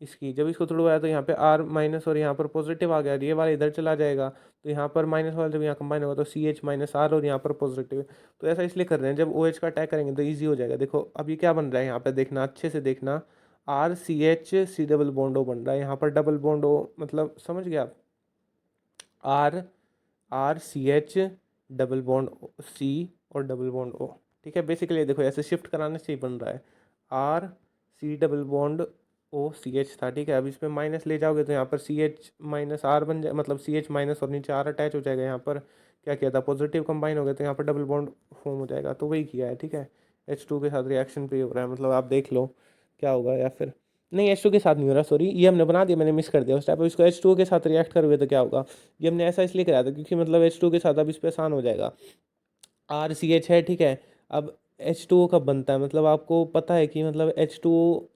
इसकी। जब इसको तोड़वाया तो यहाँ पे R माइनस और यहाँ पर पॉजिटिव आ गया, ये वाला इधर चला जाएगा, तो यहाँ पर माइनस वाला जब यहाँ कंबाइन होगा तो CH माइनस R और यहाँ पर पॉजिटिव। तो ऐसा इसलिए कर रहे हैं, जब OH का अटैक करेंगे तो ईजी हो जाएगा। देखो अब ये क्या बन रहा है, यहाँ पे देखना अच्छे से देखना, RCH C double bond O बन रहा है, यहाँ पर डबल बॉन्ड O, मतलब समझ गया आप, R RCH double bond C और डबल बॉन्ड O, ठीक है। बेसिकली देखो ऐसे शिफ्ट कराने से ही बन रहा है, RC डबल बॉन्ड OCH था, ठीक है। अब इसमें माइनस ले जाओगे तो यहाँ पर CH माइनस R बन जाए, मतलब CH माइनस और नीचे R अटैच हो जाएगा। यहाँ पर क्या किया था, पॉजिटिव कंबाइन हो गया, तो यहाँ पर डबल बॉन्ड फॉर्म हो जाएगा, तो वही किया है, ठीक है। H2 के साथ रिएक्शन पे हो रहा है, मतलब आप देख लो क्या होगा। या फिर नहीं, H2 के साथ नहीं हो रहा, सॉरी ये हमने बना दिया, मैंने मिस कर दिया उस टाइप। अब इसको H2 के साथ रिएक्ट करोगे तो क्या होगा, ये हमने ऐसा इसलिए कराया था क्योंकि मतलब H2 के साथ अब इस पर आसान हो जाएगा, RCH है, ठीक है। अब H2O कब बनता है, मतलब आपको पता है कि मतलब H2O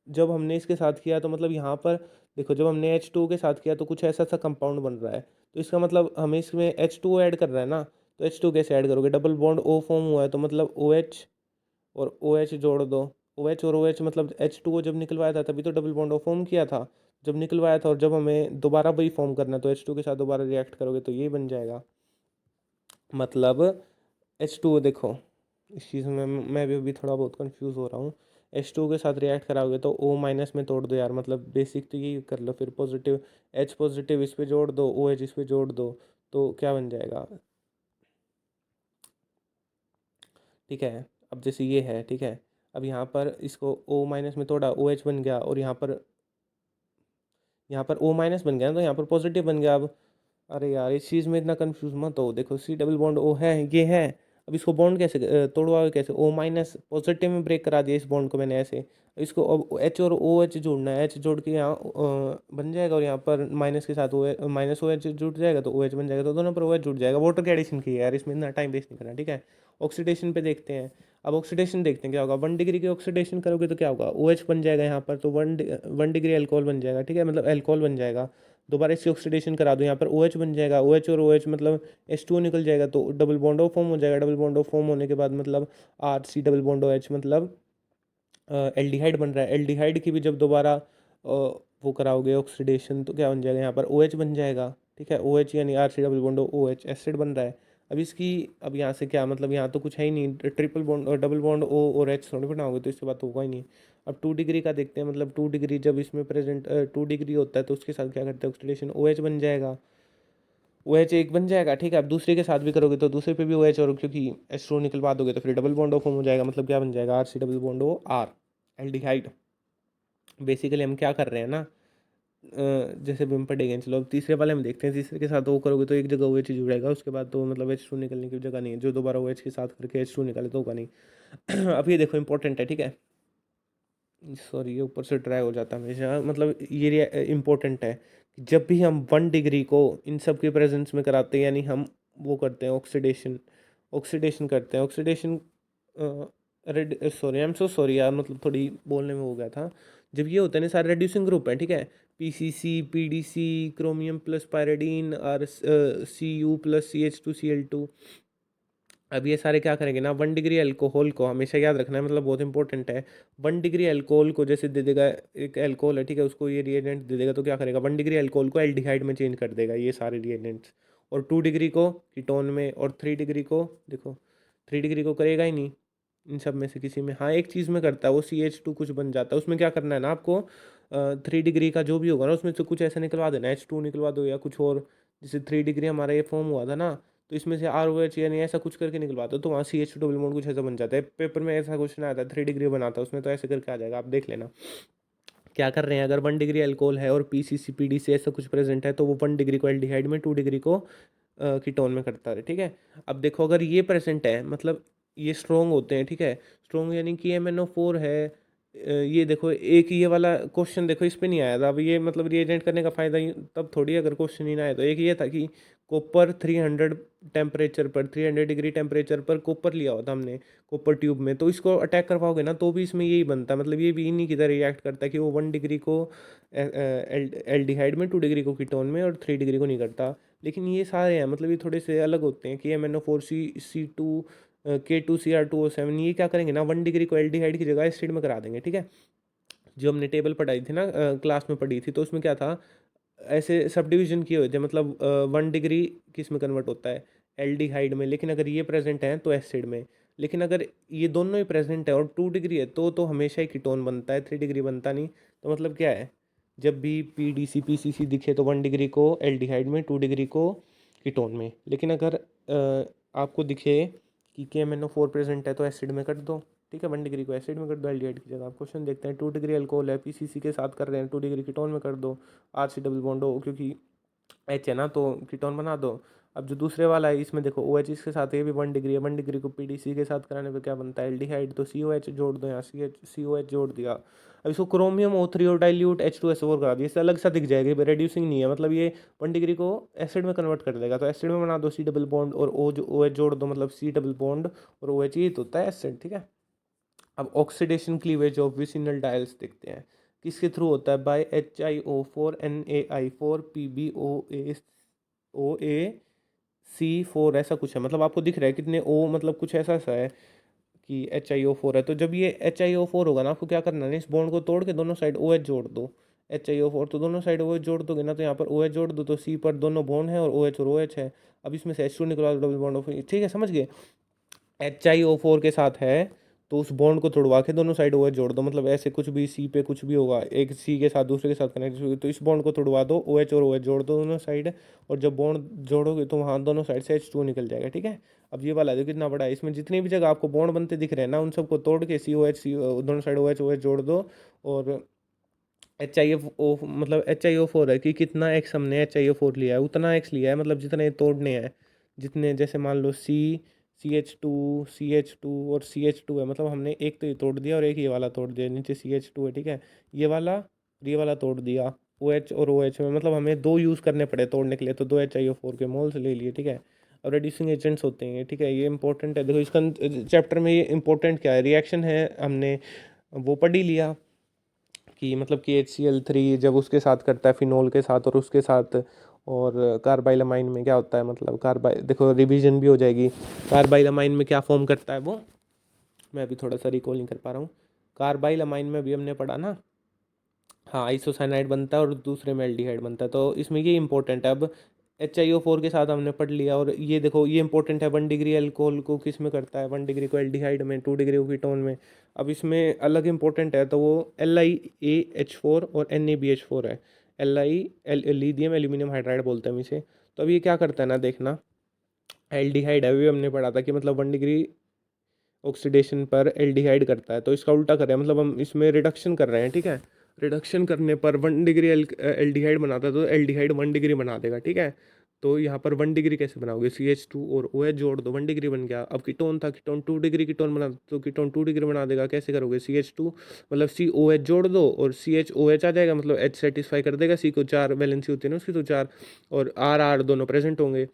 जब हमने इसके साथ किया तो मतलब यहाँ पर देखो, जब हमने H2O के साथ किया तो कुछ ऐसा सा कंपाउंड बन रहा है, तो इसका मतलब हमें इसमें H2O ऐड कर रहा है ना, तो H2 कैसे ऐड करोगे, डबल बॉन्ड O फॉर्म हुआ है तो मतलब OH और OH जोड़ दो। OH और OH मतलब H2O जब निकलवाया था तभी तो डबल बॉन्ड O फॉर्म किया था, जब निकलवाया था। और जब हमें दोबारा वही फॉर्म करना है तो H2 के साथ दोबारा रिएक्ट करोगे तो ये बन जाएगा। मतलब H2O देखो, इस चीज़ में मैं भी अभी थोड़ा बहुत कंफ्यूज हो रहा हूँ। H2O के साथ रिएक्ट कराओगे तो O माइनस में तोड़ दो यार, मतलब बेसिक तो यही कर लो। फिर पॉजिटिव H पॉजिटिव इस पे जोड़ दो, OH इस पे जोड़ दो, तो क्या बन जाएगा, ठीक है। अब जैसे ये है, ठीक है। अब यहाँ पर इसको O माइनस में तोड़ा, OH बन गया, और यहाँ पर O माइनस बन गया ना, तो यहाँ पर पॉजिटिव बन गया। अब अरे यार इस चीज़ में इतना कंफ्यूज मत हो, देखो C डबल बॉन्ड O है, ये है, अब इसको बॉन्ड कैसे तोड़वा कैसे, O माइनस पॉजिटिव में ब्रेक करा दिया इस बॉन्ड को मैंने ऐसे। इसको अब H और OH जोड़ना है, H जोड़ के यहाँ बन जाएगा, और यहाँ पर माइनस के साथ ओ माइनस OH जुड़ जाएगा तो OH बन जाएगा, तो दोनों पर OH जुड़ जाएगा। वाटर के एडिशन की है यार, इसमें इतना टाइम वेस्ट नहीं करना, ठीक है। ऑक्सीडेशन पे देखते हैं। अब ऑक्सीडेशन देखते हैं क्या होगा। 1 डिग्री की ऑक्सीडेशन करोगे तो क्या होगा, OH बन जाएगा यहाँ पर, तो 1 डिग्री अल्कोहल बन जाएगा, ठीक है, मतलब अल्कोहल बन जाएगा। दोबारा इसकी ऑक्सीडेशन करा दो, यहाँ पर OH बन जाएगा, OH और OH मतलब H2O निकल जाएगा, तो डबल बॉन्ड ऑफ फॉर्म हो जाएगा। डबल बॉन्ड ऑफ फॉर्म होने के बाद मतलब RC डबल बॉन्ड OH मतलब एल्डिहाइड बन रहा है। एल्डिहाइड की भी जब दोबारा वो कराओगे ऑक्सीडेशन तो क्या बन जाएगा, यहाँ पर OH बन जाएगा, ठीक है। OH यानी RC double bond OH acid बन रहा है। अब इसकी, अब यहाँ से क्या मतलब, यहाँ तो कुछ है ही नहीं, ट्रिपल बॉन्ड और डबल बॉन्ड O और H थोड़ी बनाओगे, तो इसके बाद तो होगा ही नहीं। अब 2 डिग्री का देखते हैं, मतलब 2 डिग्री जब इसमें प्रेजेंट 2 डिग्री होता है तो उसके साथ क्या करते हैं ऑक्सीडेशन, OH बन जाएगा, OH एक बन जाएगा, ठीक है। अब दूसरे के साथ भी करोगे तो दूसरे पे भी OH, और क्योंकि H2O निकलवा दोगे तो फिर डबल बॉन्ड ऑफ फॉर्म हो जाएगा, मतलब क्या बन जाएगा, RC double bond O R aldehyde. Basically हम क्या कर रहे हैं ना, जैसे भी हम पढ़ेंगे, चलो अब तीसरे वाले में देखते हैं। तीसरे के साथ वो करोगे तो एक जगह OH जुड़ेगा, उसके बाद तो मतलब H2 निकलने की जगह नहीं है, जो दोबारा OH के साथ करके H2 निकाले तो होगा नहीं। अब ये देखो इंपॉर्टेंट है, ठीक है, सॉरी ये ऊपर से ड्राई हो जाता है हमेशा, मतलब ये इम्पोर्टेंट है कि जब भी हम 1 डिग्री को इन सब के प्रेजेंस में कराते हैं, यानी हम वो करते हैं ऑक्सीडेशन, ऑक्सीडेशन करते हैं, oxidation, red sorry I am so sorry यार, मतलब थोड़ी बोलने में हो गया था। जब ये होता है ना, सारे रेड्यूसिंग ग्रुप हैं, ठीक है, PCC PDC chromium plus pyridine और Cu प्लस CH2Cl2। अब ये सारे क्या करेंगे ना, 1 डिग्री अल्कोहल को हमेशा याद रखना है, मतलब बहुत इंपॉर्टेंट है। 1 डिग्री अल्कोहल को जैसे दे देगा, एक अल्कोहल है, ठीक है, उसको ये रिएजेंट दे देगा तो क्या करेगा, 1 डिग्री अल्कोहल को एल्डिहाइड में चेंज कर देगा ये सारे रिएजेंट्स। और 2 डिग्री को कीटोन में, और 3 डिग्री को देखो, 3 डिग्री को करेगा ही नहीं इन सब में से किसी में। हाँ एक चीज़ में करता है वो, CH2 कुछ बन जाता है, उसमें क्या करना है ना आपको, 3 डिग्री का जो भी होगा ना उसमें से कुछ ऐसा निकलवा देना, H2 निकलवा दो या कुछ और। जैसे 3 डिग्री हमारा ये फॉर्म हुआ था ना, तो इसमें से ROH यानी ऐसा कुछ करके निकलवा दो, तो वहाँ CH2 डबल बॉन्ड कुछ ऐसा बन जाता है। पेपर में ऐसा क्वेश्चन आता है 3 डिग्री बनाता है उसमें, तो ऐसे करके आ जाएगा, आप देख लेना क्या कर रहे हैं। अगर 1 डिग्री अल्कोहल है और PCC PDC ऐसा कुछ प्रेजेंट है तो वो 1 डिग्री को एल्डिहाइड में, 2 डिग्री को कीटोन में करता है, ठीक है। अब देखो अगर ये प्रेजेंट है, मतलब ये स्ट्रोंग होते हैं, ठीक है, स्ट्रोंग यानी कि MnO4 है। ये देखो एक ये वाला क्वेश्चन देखो इस पे नहीं आया था। अब ये मतलब रिएजेंट करने का फ़ायदा तब थोड़ी, अगर क्वेश्चन ही ना आया तो। एक ये था कि कॉपर 300 टेम्परेचर पर, 300 डिग्री टेम्परेचर पर कॉपर लिया हुआ था हमने कॉपर ट्यूब में, तो इसको अटैक करवाओगे ना तो भी इसमें यही बनता है, मतलब ये भी इन्हीं की तरह रिएक्ट करता है कि वो 1 डिग्री को एल्डिहाइड में, 2 डिग्री को कीटोन में, और 3 डिग्री को नहीं करता। लेकिन ये सारे हैं मतलब ये थोड़े से अलग होते हैं कि MnO4 C2 K2Cr2O7, ये क्या करेंगे ना, 1 डिग्री को एल्डिहाइड की जगह एसिड में करा देंगे, ठीक है। जो हमने टेबल पढ़ाई थी ना, क्लास में पढ़ी थी, तो उसमें क्या था, ऐसे सब डिवीजन किए हुए थे, मतलब 1 डिग्री किस में कन्वर्ट होता है, एल्डिहाइड में, लेकिन अगर ये प्रेजेंट है तो एसिड में। लेकिन अगर ये दोनों ही प्रेजेंट है और 2 डिग्री है तो हमेशा ही कीटोन बनता है, 3 डिग्री बनता नहीं। तो मतलब क्या है, जब भी PDC PCC दिखे तो 1 डिग्री को एल्डिहाइड में, 2 डिग्री को कीटोन में। लेकिन अगर आपको दिखे कि KMnO4 प्रेजेंट है तो एसिड में कर दो, ठीक है, 1 डिग्री को एसिड में कर दो एल्डिहाइड की जगह। आप क्वेश्चन देखते हैं, 2 डिग्री अल्कोहल है, PCC के साथ कर रहे हैं, 2 डिग्री कीटोन में कर दो, RC डबल बॉन्ड हो, क्योंकि H है ना तो कीटोन बना दो। अब जो दूसरे वाला है इसमें देखो OH इसके साथ, ये भी 1 डिग्री है, 1 डिग्री को PDC के साथ कराने पे क्या बनता है, एल्डिहाइड, तो COH जोड़ दो, यहाँ COH जोड़ दिया। अब इसको क्रोमियम O3 और डाइल्यूट H2SO4 करा दिया, इससे अलग सा दिख जाएगा, रेड्यूसिंग नहीं है, मतलब ये 1 डिग्री को एसिड में कन्वर्ट कर देगा, तो एसिड में बना दो, C डबल बॉन्ड और OH जोड़ दो, मतलब C डबल बॉन्ड और OH, ये तो होता है एसिड, ठीक है। अब oxidation cleavage of vicinal dials देखते हैं, किसके थ्रू होता है, बाय HiO4 NaI4 PbO4 ऐसा कुछ है, मतलब आपको दिख रहा है कितने O, मतलब कुछ ऐसा ऐसा है कि HiO4 है। तो जब ये HiO4 होगा ना, आपको क्या करना है, इस बॉन्ड को तोड़ के दोनों साइड OH जोड़ दो, HiO4, तो दोनों साइड OH जोड़ दोगे ना, तो यहाँ पर OH जोड़ दो तो C पर दोनों बॉन्ड है और OH और OH है। अब इसमें से H2 निकला डबल बॉन्ड ऑफ, ठीक है, समझ गए। HiO4 के साथ है तो उस बॉन्ड को तोड़वा के दोनों साइड OH जोड़ दो, मतलब ऐसे कुछ भी C पे कुछ भी होगा, एक C के साथ दूसरे के साथ कनेक्ट होगी तो इस बॉन्ड को तोड़वा दो, OH और OH जोड़ दो दोनों साइड, और जब बॉन्ड जोड़ोगे तो वहाँ दोनों साइड से H2 निकल जाएगा, ठीक है। अब ये वाला देखो कितना बड़ा है, इसमें जितनी भी जगह आपको बॉन्ड बनते दिख रहे हैं ना, उन सबको तोड़ के दोनों साइड OH जोड़ दो। और मतलब HiO4 है कि कितना एक्स हमने HiO4 लिया है, उतना एक्स लिया है, मतलब जितने तोड़ने हैं, जितने जैसे मान लो CH2 और CH2 है, मतलब हमने एक तो ये तोड़ दिया और एक ये वाला तोड़ दिया, नीचे CH2 है, ठीक है। ये वाला और ये वाला तोड़ दिया, OH और OH में, मतलब हमें दो यूज़ करने पड़े तोड़ने के लिए, तो 2 HiO4 के मोल्स ले लिए, ठीक है। अब रेड्यूसिंग एजेंट्स होते हैं, ठीक है, ये इंपॉर्टेंट है। देखो इसका चैप्टर में ये इंपॉर्टेंट क्या है, रिएक्शन है, हमने वो पढ़ ही लिया कि मतलब कि HCl3 जब उसके साथ करता है फिनोल के साथ और उसके साथ, और कार्बाइलामाइन में क्या होता है, मतलब देखो रिवीजन भी हो जाएगी। कार्बाइलामाइन में क्या फॉर्म करता है वो, मैं अभी थोड़ा सा रिकॉल नहीं कर पा रहा हूँ। कार्बाइलामाइन में भी हमने पढ़ा ना, हाँ, आइसोसाइनाइड बनता है और दूसरे में एल्डिहाइड बनता है, तो इसमें ये इंपॉर्टेंट है। अब HiO4 के साथ हमने पढ़ लिया, और ये देखो ये इंपॉर्टेंट है, 1 डिग्री अल्कोहल को किस में करता है, 1 डिग्री को एल्डिहाइड में, 2 डिग्री को कीटोन में। अब इसमें अलग इंपॉर्टेंट है, तो वो LiAH4 और NaBH4 है। लिथियम एल्यूमिनियम हाइड्राइड बोलते हैं हम इसे। तो अब ये क्या करता है ना, देखना, एल्डिहाइड है, अभी हमने पढ़ा था कि मतलब 1 डिग्री ऑक्सीडेशन पर एल्डिहाइड करता है, तो इसका उल्टा कर रहे हैं, मतलब हम इसमें रिडक्शन कर रहे हैं, ठीक है। रिडक्शन करने पर 1 डिग्री एल्डिहाइड बनाता है, तो एल्डिहाइड 1 डिग्री बना देगा, ठीक है। तो यहाँ पर 1 डिग्री कैसे बनाओगे, CH2 और OH जोड़ दो, 1 डिग्री बन गया। अब कीटोन था, कीटोन 2 डिग्री कीटोन बना, तो कीटोन 2 डिग्री बना देगा, कैसे करोगे, CH2 मतलब COH जोड़ दो और CHOH आ जाएगा, मतलब H सेटिस्फाई कर देगा, C को 4 वैलेंसी होती है ना उसकी, तो 4, और R दोनों प्रेजेंट होंगे।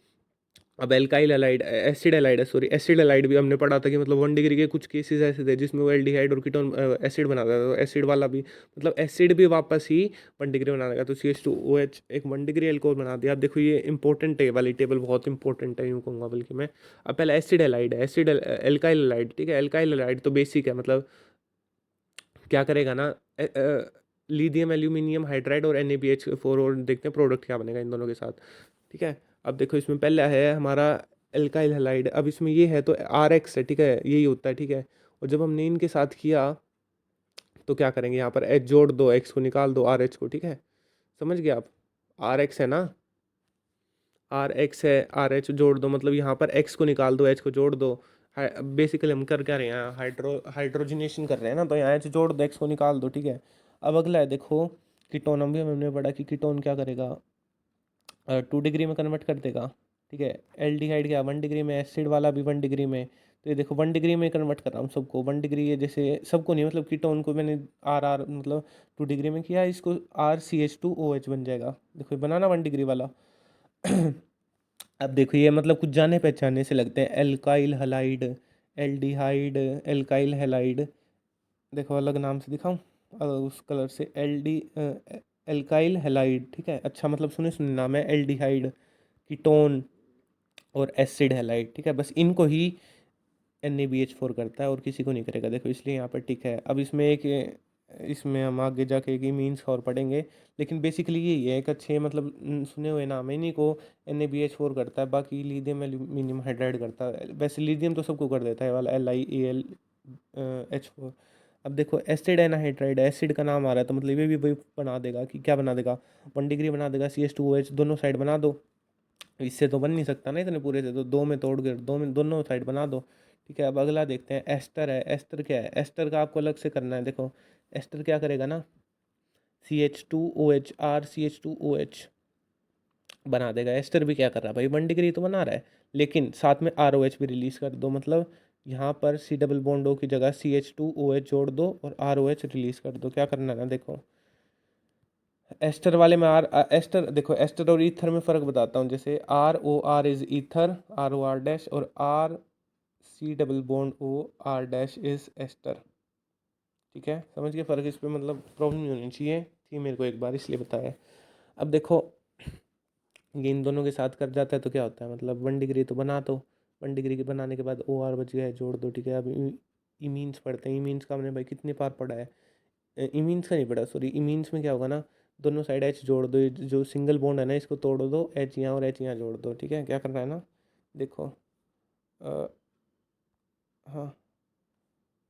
अब एल्काइल एलाइड, एसिड एलाइड है, सॉरी, एसिड एलाइड भी हमने पढ़ा था कि मतलब 1 डिग्री के कुछ केसेस ऐसे थे जिसमें वो एल्डिहाइड और कीटोन एसिड बनाता था, तो एसिड वाला भी, मतलब एसिड भी वापस ही 1 डिग्री बना देगा, तो CH2OH एक 1 डिग्री एल्कोहल बना दिया। अब देखो ये इंपॉर्टेंट है, वाली टेबल बहुत इंपॉर्टेंट है यूँ कहूँगा बल्कि मैं। अब पहले एसिड एलाइड है, एसिड एल्काइल एलाइड, ठीक है, एल्काइल एलाइड तो बेसिक है, मतलब क्या करेगा ना, लिथियम एल्यूमिनियम हाइड्राइड और NaBH4, और देखते हैं प्रोडक्ट क्या बनेगा इन दोनों के साथ, ठीक है। अब देखो इसमें पहले है हमारा एल्काइल हैलाइड, अब इसमें ये है तो RX है, ठीक है, यही होता है, ठीक है। और जब हमने इनके साथ किया तो क्या करेंगे, यहाँ पर H जोड़ दो, X को निकाल दो, RH को, ठीक है, समझ गए आप। RX है ना, RX है, RH जोड़ दो, मतलब यहाँ पर X को निकाल दो, H को जोड़ दो। बेसिकली हम कर क्या रहे हैं, हाइड्रोजनेशन कर रहे हैं ना, तो यहाँ H जोड़ दो, X को निकाल दो, ठीक है। अब अगला है देखो कीटोन, भी हमने पढ़ा कि कीटोन क्या करेगा, 2 डिग्री में कन्वर्ट कर देगा, ठीक है। एल्डिहाइड क्या 1 डिग्री में, एसिड वाला भी 1 डिग्री में, तो ये देखो 1 डिग्री में कन्वर्ट कर रहा हूँ सबको, 1 डिग्री, ये जैसे सबको नहीं, मतलब कीटोन को मैंने आर मतलब 2 डिग्री में किया, इसको RCH2OH बन जाएगा, देखो ये बनाना 1 डिग्री वाला। अब देखो ये मतलब कुछ जाने पहचाने से लगते हैं, alkyl halide, aldehyde, alkyl halide, देखो अलग नाम से दिखाऊं, उस कलर से, एल्काइल हैलाइड, ठीक है, अच्छा, मतलब सुने सुने नाम है, एल्डिहाइड, कीटोन और एसिड हैलाइड, ठीक है, बस इनको ही NaBH4 करता है और किसी को नहीं करेगा, देखो इसलिए यहाँ पर टिक है। अब इसमें एक, इसमें हम आगे जाके एक मीन्स और पढ़ेंगे, लेकिन बेसिकली यही है, एक अच्छे मतलब सुने हुए नाम है, इन्हीं को NaBH4 करता है, बाकी लिथियम एल्यूमिनियम हाइड्राइड करता है, वैसे लिथियम तो सबको कर देता है वाला LiAlH4। अब देखो एसिड एनाहाइड्राइड, एसिड का नाम आ रहा है, तो मतलब ये भी वही बना देगा कि क्या बना देगा, 1 डिग्री बना देगा, CH2OH दोनों साइड बना दो, इससे तो बन नहीं सकता ना इतने पूरे से, तो दो में तोड़ के दो में दोनों साइड बना दो, ठीक है। अब अगला देखते हैं, एस्टर है, एस्टर क्या है, एस्टर का आपको अलग से करना है, देखो एस्टर क्या करेगा ना, CH2OH, RCH2OH बना देगा। एस्टर भी क्या कर रहा है भाई, 1 डिग्री तो बना रहा है, लेकिन साथ में ROH भी रिलीज कर दो, मतलब यहाँ पर C डबल बॉन्ड O की जगह CH2OH जोड़ दो और ROH रिलीज कर दो, क्या करना है ना, देखो एस्टर वाले में एस्टर, देखो एस्टर और ईथर में फ़र्क बताता हूँ, जैसे ROR is ether, ROR dash, और C double bond OR dash is ester, ठीक है, समझ गए फ़र्क, इस पर मतलब प्रॉब्लम नहीं होनी चाहिए थी मेरे को एक बार, इसलिए बताया। अब देखो ये इन दोनों के साथ कर जाता है तो क्या होता है, मतलब 1 डिग्री तो बना दो, 1 डिग्री के बनाने के बाद OR बच गया है, जोड़ दो, ठीक है। अब इमीन्स पढ़ते हैं, इमीन्स का हमने भाई कितनी बार पढ़ा है, इमीन्स का नहीं पढ़ा, सॉरी, इमीन्स में क्या होगा ना, दोनों साइड H जोड़ दो, ये जो सिंगल बॉन्ड है ना इसको तोड़ दो, H यहाँ और H यहाँ जोड़ दो, ठीक है, क्या करना है ना, देखो अ, हाँ,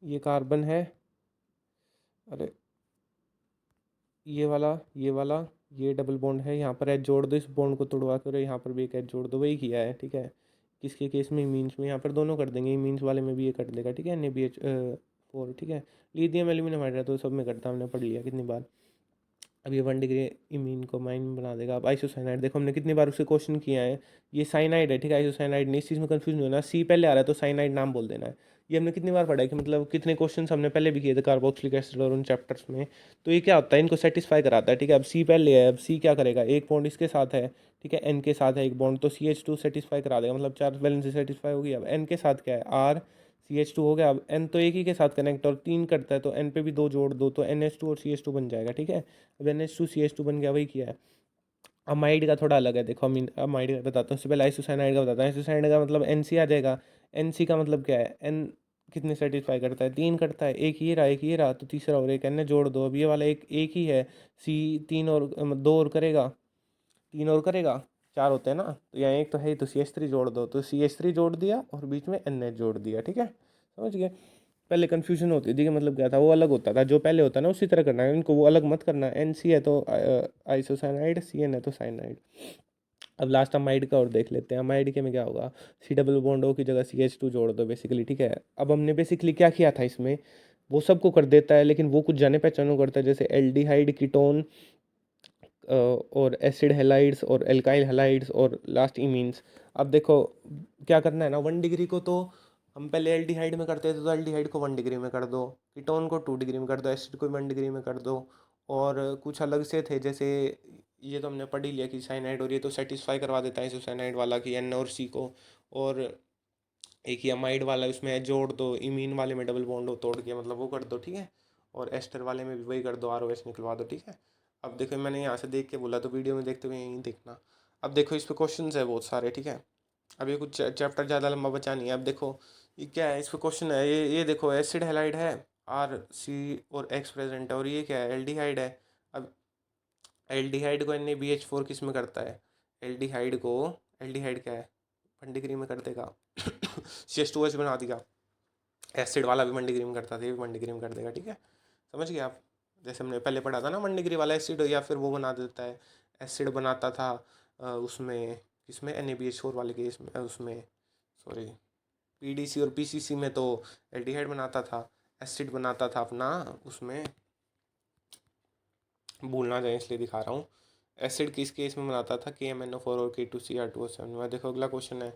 ये कार्बन है, अरे ये वाला ये डबल बॉन्ड है, यहाँ पर H जोड़ दो, इस बॉन्ड को तोड़वा कर यहाँ पर भी एक H जोड़ दो, वही किया है, ठीक है। किसके केस में, मीन्स में, यहाँ पर दोनों कर देंगे, मीन्स वाले में भी ये कर देगा, ठीक है, NaBH4, ठीक है। लिथियम एल्यूमिनियम हाइड्राइड तो सब में करता, हमने पढ़ लिया कितनी बार। अब ये 1 डिग्री इमीन को माइन बना देगा। अब आइसोसाइनाइड देखो हमने कितनी बार उससे क्वेश्चन किया है, ये साइनाइड है ठीक है, आइसोसाइनाइड नहीं। इस चीज़ में कंफ्यूजन होना, सी पहले आ रहा है तो साइनाइड नाम बोल देना है। ये हमने कितनी बार पढ़ा है कि मतलब कितने क्वेश्चन हमने पहले भी किए थे कार्बोक्सिलिक एसिड और उन चैप्टर्स में। तो ये क्या होता है, इनको सेटिस्फाई कराता है ठीक है। अब सी पहले है, अब सी क्या करेगा, एक बॉन्ड इसके साथ है ठीक है, एन के साथ है एक बॉन्ड, तो CH2 सेटिस्फाई करा देगा, मतलब चार्ज बैलेंस सेटिस्फाई होगी। अब एन के साथ क्या है, आर, CH2 हो गया। अब एन तो एक ही के साथ कनेक्ट और 3 करता है, तो एन पे भी 2 जोड़ दो तो NH2 और CH2 बन जाएगा ठीक है। अब NH2 CH2 बन गया, वही किया है। अमाइड का थोड़ा अलग है देखो, अमीन अमाइड का बताता हूँ। उससे पहले आइसोसाइनाइड का बताता हूँ। आइसोसाइनाइड का मतलब NC आ जाएगा। NC का मतलब क्या है, N कितने सेटिस्फाई करता है, 3 करता है, एक ये रहा एक ये रहा, तो तीसरा और एक N जोड़ दो। अब ये वाला एक ही है, C 3 और 2 और करेगा, 3 और करेगा, 4 होते हैं ना, तो यहाँ एक तो है ही, तो CH3 जोड़ दो, तो CH3 जोड़ दिया और बीच में NH जोड़ दिया ठीक है, समझ गए। पहले कन्फ्यूजन होती थी कि मतलब क्या था, वो अलग होता था, जो पहले होता है ना उसी तरह करना है, इनको वो अलग मत करना। NC है तो आइसोसाइनाइड, CN है तो साइनाइड। अब लास्ट अमाइड का और देख लेते हैं। अमाइड के में क्या होगा, C डबल बॉन्ड O की जगह CH2 जोड़ दो बेसिकली ठीक है। अब हमने बेसिकली क्या किया था इसमें, वो सबको कर देता है, लेकिन वो कुछ जाने पहचानों करता है, जैसे एल्डिहाइड, कीटोन और एसिड हेलाइड्स और एल्काइल हेलाइड्स और लास्ट इमीन्स। अब देखो क्या करना है ना, 1 डिग्री को तो हम पहले एल्डिहाइड में करते थे, तो एल्डिहाइड को 1 डिग्री में कर दो, कीटोन को 2 डिग्री में कर दो, एसिड को 1 डिग्री में कर दो। और कुछ अलग से थे, जैसे ये तो हमने पढ़ ही लिया कि साइनाइड, और ये तो सेटिस्फाई करवा देता है साइनाइड वाला कि N और C को। और एक ही अमाइड वाला उसमें जोड़ दो, इमीन वाले में डबल बॉन्ड हो तोड़ के मतलब वो कर दो ठीक है। और एस्टर वाले में भी वही कर दो, ROH निकलवा दो ठीक है। अब देखो मैंने यहाँ से देख के बोला, तो वीडियो में देखते हुए यहीं देखना। अब देखो इस पे क्वेश्चन है बहुत सारे ठीक है। अब ये कुछ चैप्टर ज़्यादा लंबा बचा नहीं है। अब देखो ये क्या है, इस पे क्वेश्चन है, ये देखो एसिड हेलाइड है, RC और X प्रेजेंट है, और ये क्या है, एल्डिहाइड है। अब एल्डिहाइड को NaBH4 किस में करता है, एल्डिहाइड को, एल्डिहाइड क्या है, 1 डिग्री में कर देगा। CH2H बना दिया। एसिड वाला भी 1 डिग्री में करता था, ये भी 1 डिग्री में कर देगा ठीक है, समझ गए आप। जैसे हमने पहले पढ़ा था ना, 1 डिग्री वाला एसिड या फिर वो बना देता है, एसिड बनाता था उसमें, किसमें, NaBH4 वाले केस में, उसमें सॉरी PDC और PCC में तो एल्डिहाइड बनाता था, एसिड बनाता था अपना उसमें, भूल ना जाए इसलिए दिखा रहा हूँ। एसिड किस केस में बनाता था, KMnO4 और K2Cr2O7 में। देखो अगला क्वेश्चन है,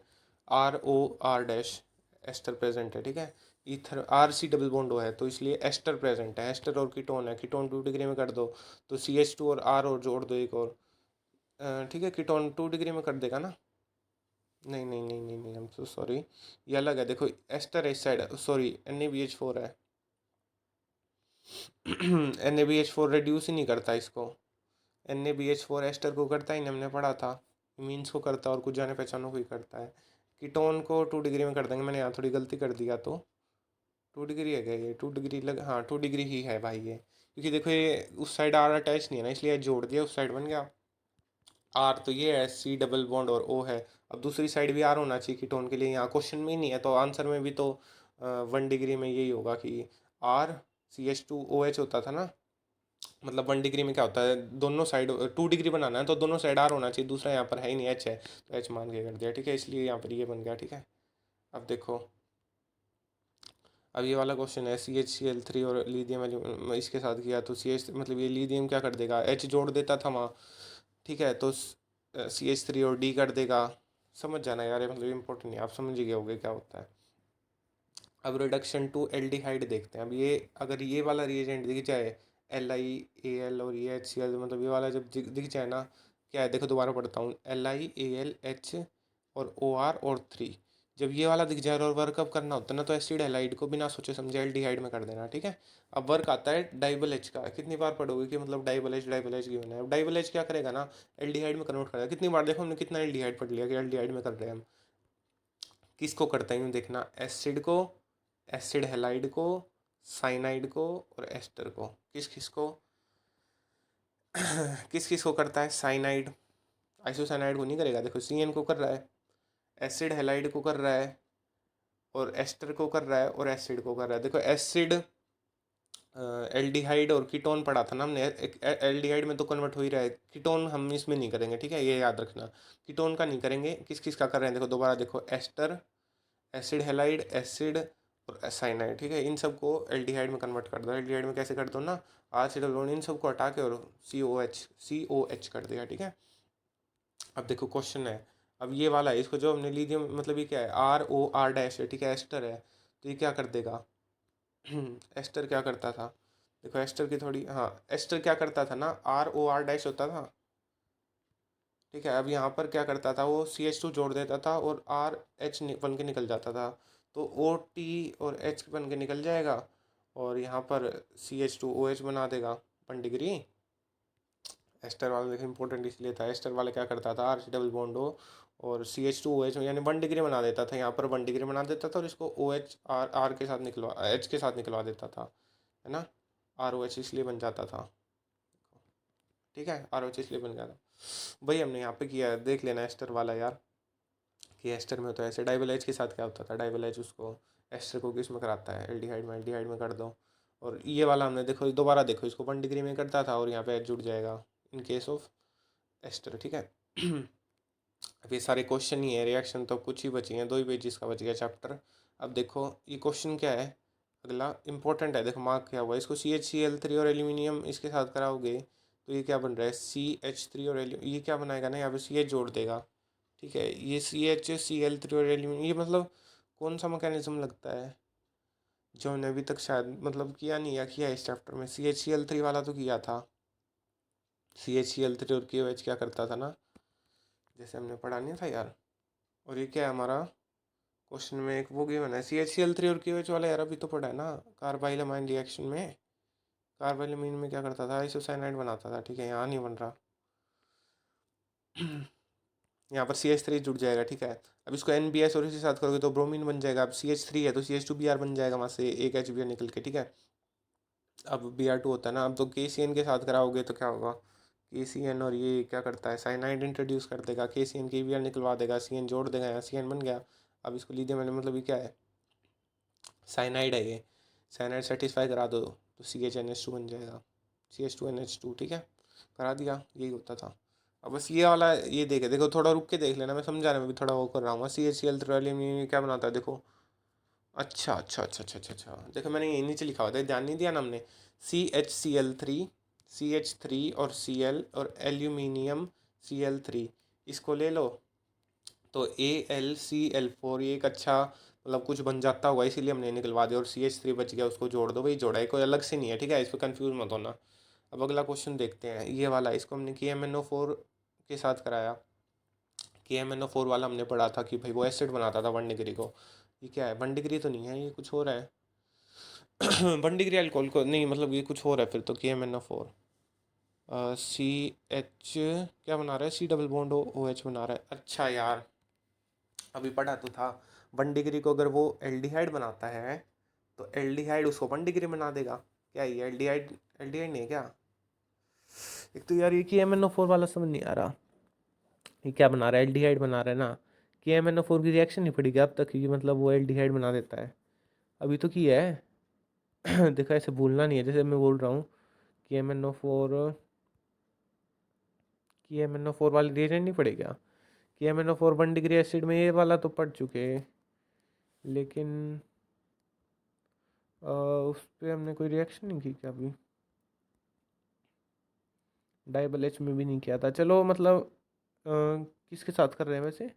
ROR डैश, एस्टर प्रेजेंट है ठीक है। Ether RC double bond O है, तो इसलिए एस्टर प्रेजेंट है, एस्टर और कीटोन है, कीटोन 2 डिग्री में कर दो, तो CH2 और R और जोड़ दो एक और, ठीक है, कीटोन 2 डिग्री में कर देगा ना, नहीं नहीं नहीं नहीं नहीं, हम तो सॉरी, ये अलग है देखो, एस्टर इस साइड, सॉरी NaBH4 है। NaBH4 रेड्यूस ही नहीं करता इसको, NaBH4 एस्टर को करता ही नहीं, हमने पढ़ा था, मीन्स को करता है और कुछ जाने पहचानों को ही करता है। कीटोन को 2 डिग्री में कर देंगे, मैंने यहाँ थोड़ी गलती कर दिया, तो 2 डिग्री है क्या ये, 2 डिग्री लग, हाँ 2 डिग्री ही है भाई ये, क्योंकि देखो ये उस साइड R अटैच नहीं है ना, इसलिए जोड़ दिया, उस साइड बन गया R, तो ये है C डबल बॉन्ड और O है। अब दूसरी साइड भी R होना चाहिए कीटोन के लिए, यहाँ क्वेश्चन में ही नहीं है, तो आंसर में भी तो 1 डिग्री में यही होगा कि RCH2OH होता था ना, मतलब 1 डिग्री में क्या होता है, दोनों साइड 2 डिग्री बनाना है तो दोनों साइड R होना चाहिए, दूसरा यहाँ पर है ही नहीं, H है, तो H मान के कर दिया ठीक है, इसलिए यहाँ पर ये बन गया ठीक है। अब देखो, अब ये वाला क्वेश्चन है, CHCl3 और लिथियम इसके साथ किया, तो CH मतलब ये लिथियम क्या कर देगा, H जोड़ देता था वहाँ ठीक है, तो CH3 और D कर देगा। समझ जाना यार, ये मतलब इम्पोर्टेंट नहीं, आप समझ ही गए होगे क्या होता है। अब रिडक्शन टू एल्डिहाइड देखते हैं। अब ये अगर ये वाला रिएजेंट दिख जाए, LiAl और ये HCl, मतलब ये वाला जब दिख जाए ना, क्या है देखो दोबारा पढ़ता हूँ, LiAlH और OR और 3, जब ये वाला दिख जाए और वर्कअप करना होता है ना, तो एसिड हेलाइड को बिना सोचे समझे एल्डिहाइड में कर देना ठीक है। अब वर्क आता है डाइबल एच का, कितनी बार पढ़ोगे कि मतलब डाइबल एच गिवन है। अब डाइबल एच क्या करेगा ना, एल्डिहाइड में कन्वर्ट करेगा, कितनी बार देखो हमने कितना एल्डिहाइड पढ़ लिया कि एल्डिहाइड में कर रहे हैं हम। किसको करता है यूँ देखना, एसिड को, एसिड हेलाइड को, साइनाइड को और एस्टर को, किस किस को किस किस को करता है, साइनाइड, आइसोसाइनाइड को नहीं करेगा, देखो CN को कर रहा है, एसिड हेलाइड को कर रहा है, और एस्टर को कर रहा है, और एसिड को कर रहा है। देखो एसिड, एल्डिहाइड और कीटोन पढ़ा था ना हमने, एल्डिहाइड में तो कन्वर्ट हो ही रहा है, कीटोन हम इसमें नहीं करेंगे ठीक है, ये याद रखना, कीटोन का नहीं करेंगे। किस किस का कर रहे हैं देखो दोबारा देखो, एस्टर, एसिड हेलाइड, एसिड और साइनाइड ठीक है, इन सबको एल्डिहाइड में कन्वर्ट कर दो। एल्डिहाइड में कैसे कर दो ना, RCOO इन सबको हटा के और COH कर देगा, ठीक है। अब देखो क्वेश्चन है, अब ये वाला है, इसको जो हमने लिथियम मतलब ये क्या है, ROR' है, ठीक है, एस्टर है, तो ये क्या कर देगा एस्टर क्या करता था, देखो एस्टर की थोड़ी, हाँ एस्टर क्या करता था ना, ROR' होता था, ठीक है। अब यहाँ पर क्या करता था, वो CH2 जोड़ देता था और RH बन के निकल जाता था, तो OT और H बन के निकल जाएगा, और यहाँ पर CH2OH बना देगा 1 डिग्री। एस्टर वाला देखो इंपॉर्टेंट इसलिए था, एस्टर वाला क्या करता था, R C double bond O और CH2OH यानी 1 डिग्री बना देता था, यहाँ पर 1 डिग्री बना देता था, और इसको OH R के साथ निकलवा H के साथ निकलवा देता था, है ना। ROH इसलिए बन जाता था, ठीक है, ROH इसलिए बन जाता। वही हमने यहाँ पे किया है, देख लेना एस्टर वाला यार, कि एस्टर में तो ऐसे डाइबल एच के साथ क्या होता था, डाइबल एच उसको एस्टर को किस में कराता है, एल्डिहाइड में कर दो। और ये वाला हमने देखो दोबारा देखो, इसको 1 डिग्री में करता था और यहाँ पे एच जुड़ जाएगा इन केस ऑफ एस्टर, ठीक है। अब ये सारे क्वेश्चन ही है, रिएक्शन तो कुछ ही बची हैं, 2 ही पेजेस का बच गया चैप्टर। अब देखो ये क्वेश्चन क्या है, अगला इंपॉर्टेंट है, देखो मार्क क्या हुआ, इसको CHCl3 और एल्यूमिनियम इसके साथ कराओगे तो ये क्या बन रहा है, CH3 और एल्यूमिनियम, ये क्या बनाएगा ना, यहाँ पे CH जोड़ देगा, ठीक है। ये CHCl3 और एल्यूमिनियम, ये मतलब कौन सा मैकेनिज्म लगता है जो हमने अभी तक शायद मतलब किया नहीं, या किया इस चैप्टर में, CHCl3 वाला तो किया था। CHCl3 और KOH क्या करता था ना, जैसे हमने पढ़ा नहीं था यार। और ये क्या है हमारा क्वेश्चन में एक वो गिवन है, CHCl3 और KOH वाला यार, अभी तो पढ़ा है ना, कार्बाइलमाइन रिएक्शन में, कार्बाइलमाइन में क्या करता था, आइसोसाइनाइड बनाता था, ठीक है, यहाँ नहीं बन रहा। यहाँ पर CH3 जुड़ जाएगा, ठीक है। अब इसको NBS और इसके साथ करोगे तो ब्रोमीन बन जाएगा, अब CH3 है तो CH2Br बन जाएगा, वहाँ से एक HBr निकल के, ठीक है। अब Br2 होता है ना, अब तो KCN के साथ कराओगे तो क्या होगा, KCN और ये क्या करता है, साइनाइड इंट्रोड्यूस कर देगा, KCN KBr निकलवा देगा, CN जोड़ देगा, यहाँ CN बन गया। अब इसको लिथियम मतलब ये क्या है, साइनाइड है ये, साइनाइड सेटिस्फाई करा दो तो CHNH2 बन जाएगा, CH2NH2, ठीक है, करा दिया, यही होता था। अब बस ये वाला ये देखे, देखो थोड़ा रुक के देख लेना, मैं समझाने में भी थोड़ा वो कर रहा हूँ। CHCl क्या बनाता है देखो, अच्छा, देखो मैंने ये नीचे लिखा हुआ था, ध्यान नहीं दिया ना हमने, CHCl3 और Cl और एल्यूमिनियम Cl3, इसको ले लो तो AlCl4, ये एक अच्छा मतलब कुछ बन जाता होगा, इसीलिए हमने निकलवा दिया, और CH3 बच गया, उसको जोड़ दो, वही जोड़ा है, कोई अलग से नहीं है, ठीक है, इस पर कन्फ्यूज मत होना। अब अगला क्वेश्चन देखते हैं, ये वाला, इसको हमने KMnO4 के साथ कराया। KMnO4 वाला हमने पढ़ा था कि भाई वो एसिड बनाता था 1 डिग्री को, ये क्या है, 1 डिग्री तो नहीं है, ये कुछ और है। 1 डिग्री अल्कोहल को नहीं, मतलब ये कुछ और है फिर तो, KMnO4 CH क्या बना रहा है, C डबल बॉन्ड OH बना रहा है, अच्छा यार अभी पढ़ा तो था, 1 डिग्री को अगर वो एल्डिहाइड बनाता है तो एल्डिहाइड उसको 1 डिग्री बना देगा, क्या ये एल्डिहाइड, एल्डिहाइड नहीं है क्या। एक तो यार ये KMnO4 वाला समझ नहीं आ रहा, ये क्या बना रहा है, एल्डिहाइड बना रहा है ना, KMnO4 की रिएक्शन नहीं पड़ी क्या अब तक, कि मतलब वो एल्डिहाइड बना देता है, अभी तो किया है। देखा, ऐसे भूलना नहीं है, जैसे मैं बोल रहा हूँ KMnO4 वाली रिएजेंट नहीं पड़े क्या, KMnO4 1 डिग्री एसिड में, ये वाला तो पढ़ चुके हैं, लेकिन उस पर हमने कोई रिएक्शन नहीं की क्या अभी, डाइबल एच में भी नहीं किया था, चलो मतलब किसके साथ कर रहे हैं वैसे,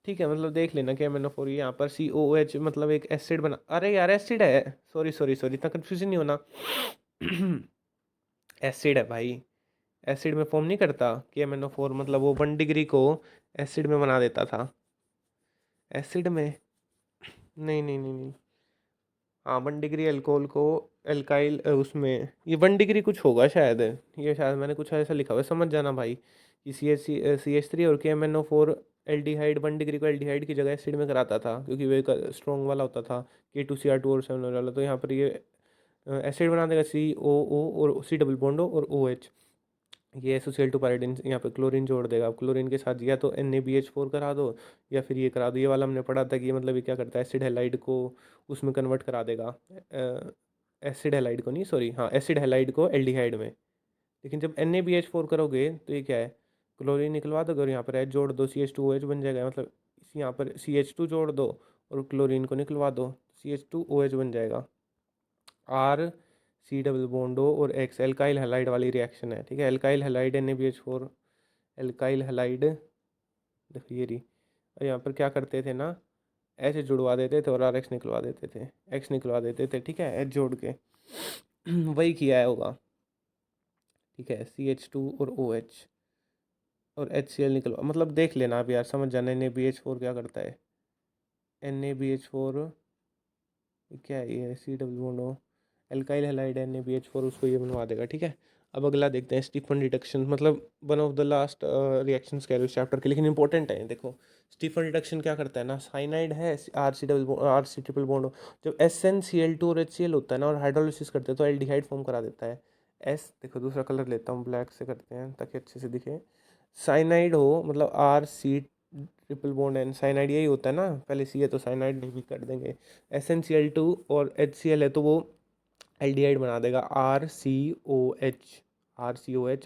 ठीक है, मतलब देख लेना कि MnO4 यहाँ पर COOH मतलब एक एसिड बना, अरे यार एसिड है, सॉरी इतना कन्फ्यूजन नहीं होना। एसिड है भाई, एसिड में फॉर्म नहीं करता कि MnO4, मतलब वो 1 डिग्री को एसिड में बना देता था, एसिड में, नहीं, हाँ 1 डिग्री अल्कोहल को एल्काइल उसमें, ये 1 डिग्री कुछ होगा शायद, ये शायद मैंने कुछ ऐसा लिखा हुआ है, समझ जाना भाई, कि CH3 और KMnO4 एल्डिहाइड 1 डिग्री को एल्डिहाइड की जगह एसिड में कराता था, क्योंकि वो एक स्ट्रॉन्ग वाला होता था, K2Cr2 और 7 वाला, तो यहाँ पर ये एसिड बना देगा, COO और C डबल बॉन्ड और OH, ये एसोसिएट टू पायरिडिन, यहाँ पे क्लोरीन जोड़ देगा, अब क्लोरीन के साथ या तो NaBH4 करा दो या फिर ये करा दो, ये वाला हमने पढ़ा था कि मतलब ये क्या करता है, एसिड हैलाइड को उसमें कन्वर्ट करा देगा, एसिड हैलाइड को नहीं, सॉरी, हाँ एसिड हैलाइड को एल्डिहाइड में, लेकिन जब NaBH4 करोगे तो ये क्या है, क्लोरीन निकलवा दोगे और यहाँ पर H जोड़ दो, CH2OH बन जाएगा, मतलब यहाँ पर CH2 जोड़ दो और क्लोरीन को निकलवा दो, CH2OH बन जाएगा, R C double bond O और X, एल्काइल हैलाइड वाली रिएक्शन है, ठीक है। Alkyl halide NaBH4, alkyl halide, देखो ये रही। और यहाँ पर क्या करते थे ना, H जुड़वा देते थे और RX निकलवा देते थे, X निकलवा देते थे, ठीक है, H जोड़ के वही किया है होगा, ठीक है। CH2 और OH और HCl निकलवा, मतलब देख लेना आप यार, समझ जाना। NaBH4 क्या करता है, NaBH4 क्या है, ये C double bond O, alkyl halide NaBH4, उसको ये बनवा देगा, ठीक है। अब अगला देखते हैं, स्टीफन रिडक्शन, मतलब one of the last reactions कह रहे हो इस चैप्टर के, लेकिन इंपॉर्टेंट है। देखो स्टीफन रिडक्शन क्या करता है ना, साइनाइड है, RC ट्रिपल बॉन्ड, जब SnCl2 और HCl होता है ना और हाइड्रोलिसिस करते हैं तो एल्डिहाइड फॉर्म करा देता है। एस, देखो दूसरा कलर लेता हूँ, ब्लैक से करते हैं ताकि अच्छे से दिखे। साइनाइड हो मतलब RC triple bond N, cyanide यही होता है ना, पहले सी है तो साइनाइड भी कर देंगे। SnCl2 और HCl है तो वो एल्डिहाइड बना देगा, RCOH,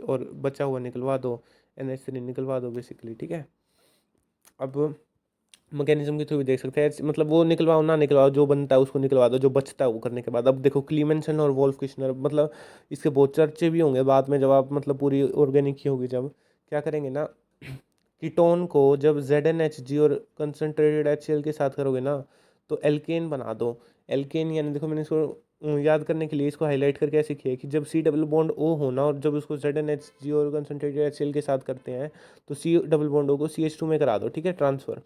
और बचा हुआ निकलवा दो, NH3 निकलवा दो बेसिकली, ठीक है। अब मैकेनिज्म के थ्रू भी देख सकते हैं, मतलब वो निकलवाओ ना निकलवाओ, जो बनता है उसको निकलवा दो, जो बचता है वो करने के बाद। अब देखो क्लीमेंसन और वोल्फ किश्नर, मतलब इसके बहुत चर्चे भी होंगे बाद में, जब आप मतलब पूरी ऑर्गेनिक ही होगी, जब क्या करेंगे ना, कीटोन को जब ZnHg और कंसनट्रेटेड HCl के साथ करोगे ना तो एल्केन बना दो। एल्केन यानी देखो मैंने इसको याद करने के लिए इसको हाईलाइट करके ऐसे किया है कि जब सी डबल बॉन्ड O होना और जब उसको ZnHg और कंसनट्रेटेड HCl के साथ करते हैं तो सी डबल बॉन्ड O को CH2 में करा दो, ठीक है, ट्रांसफर।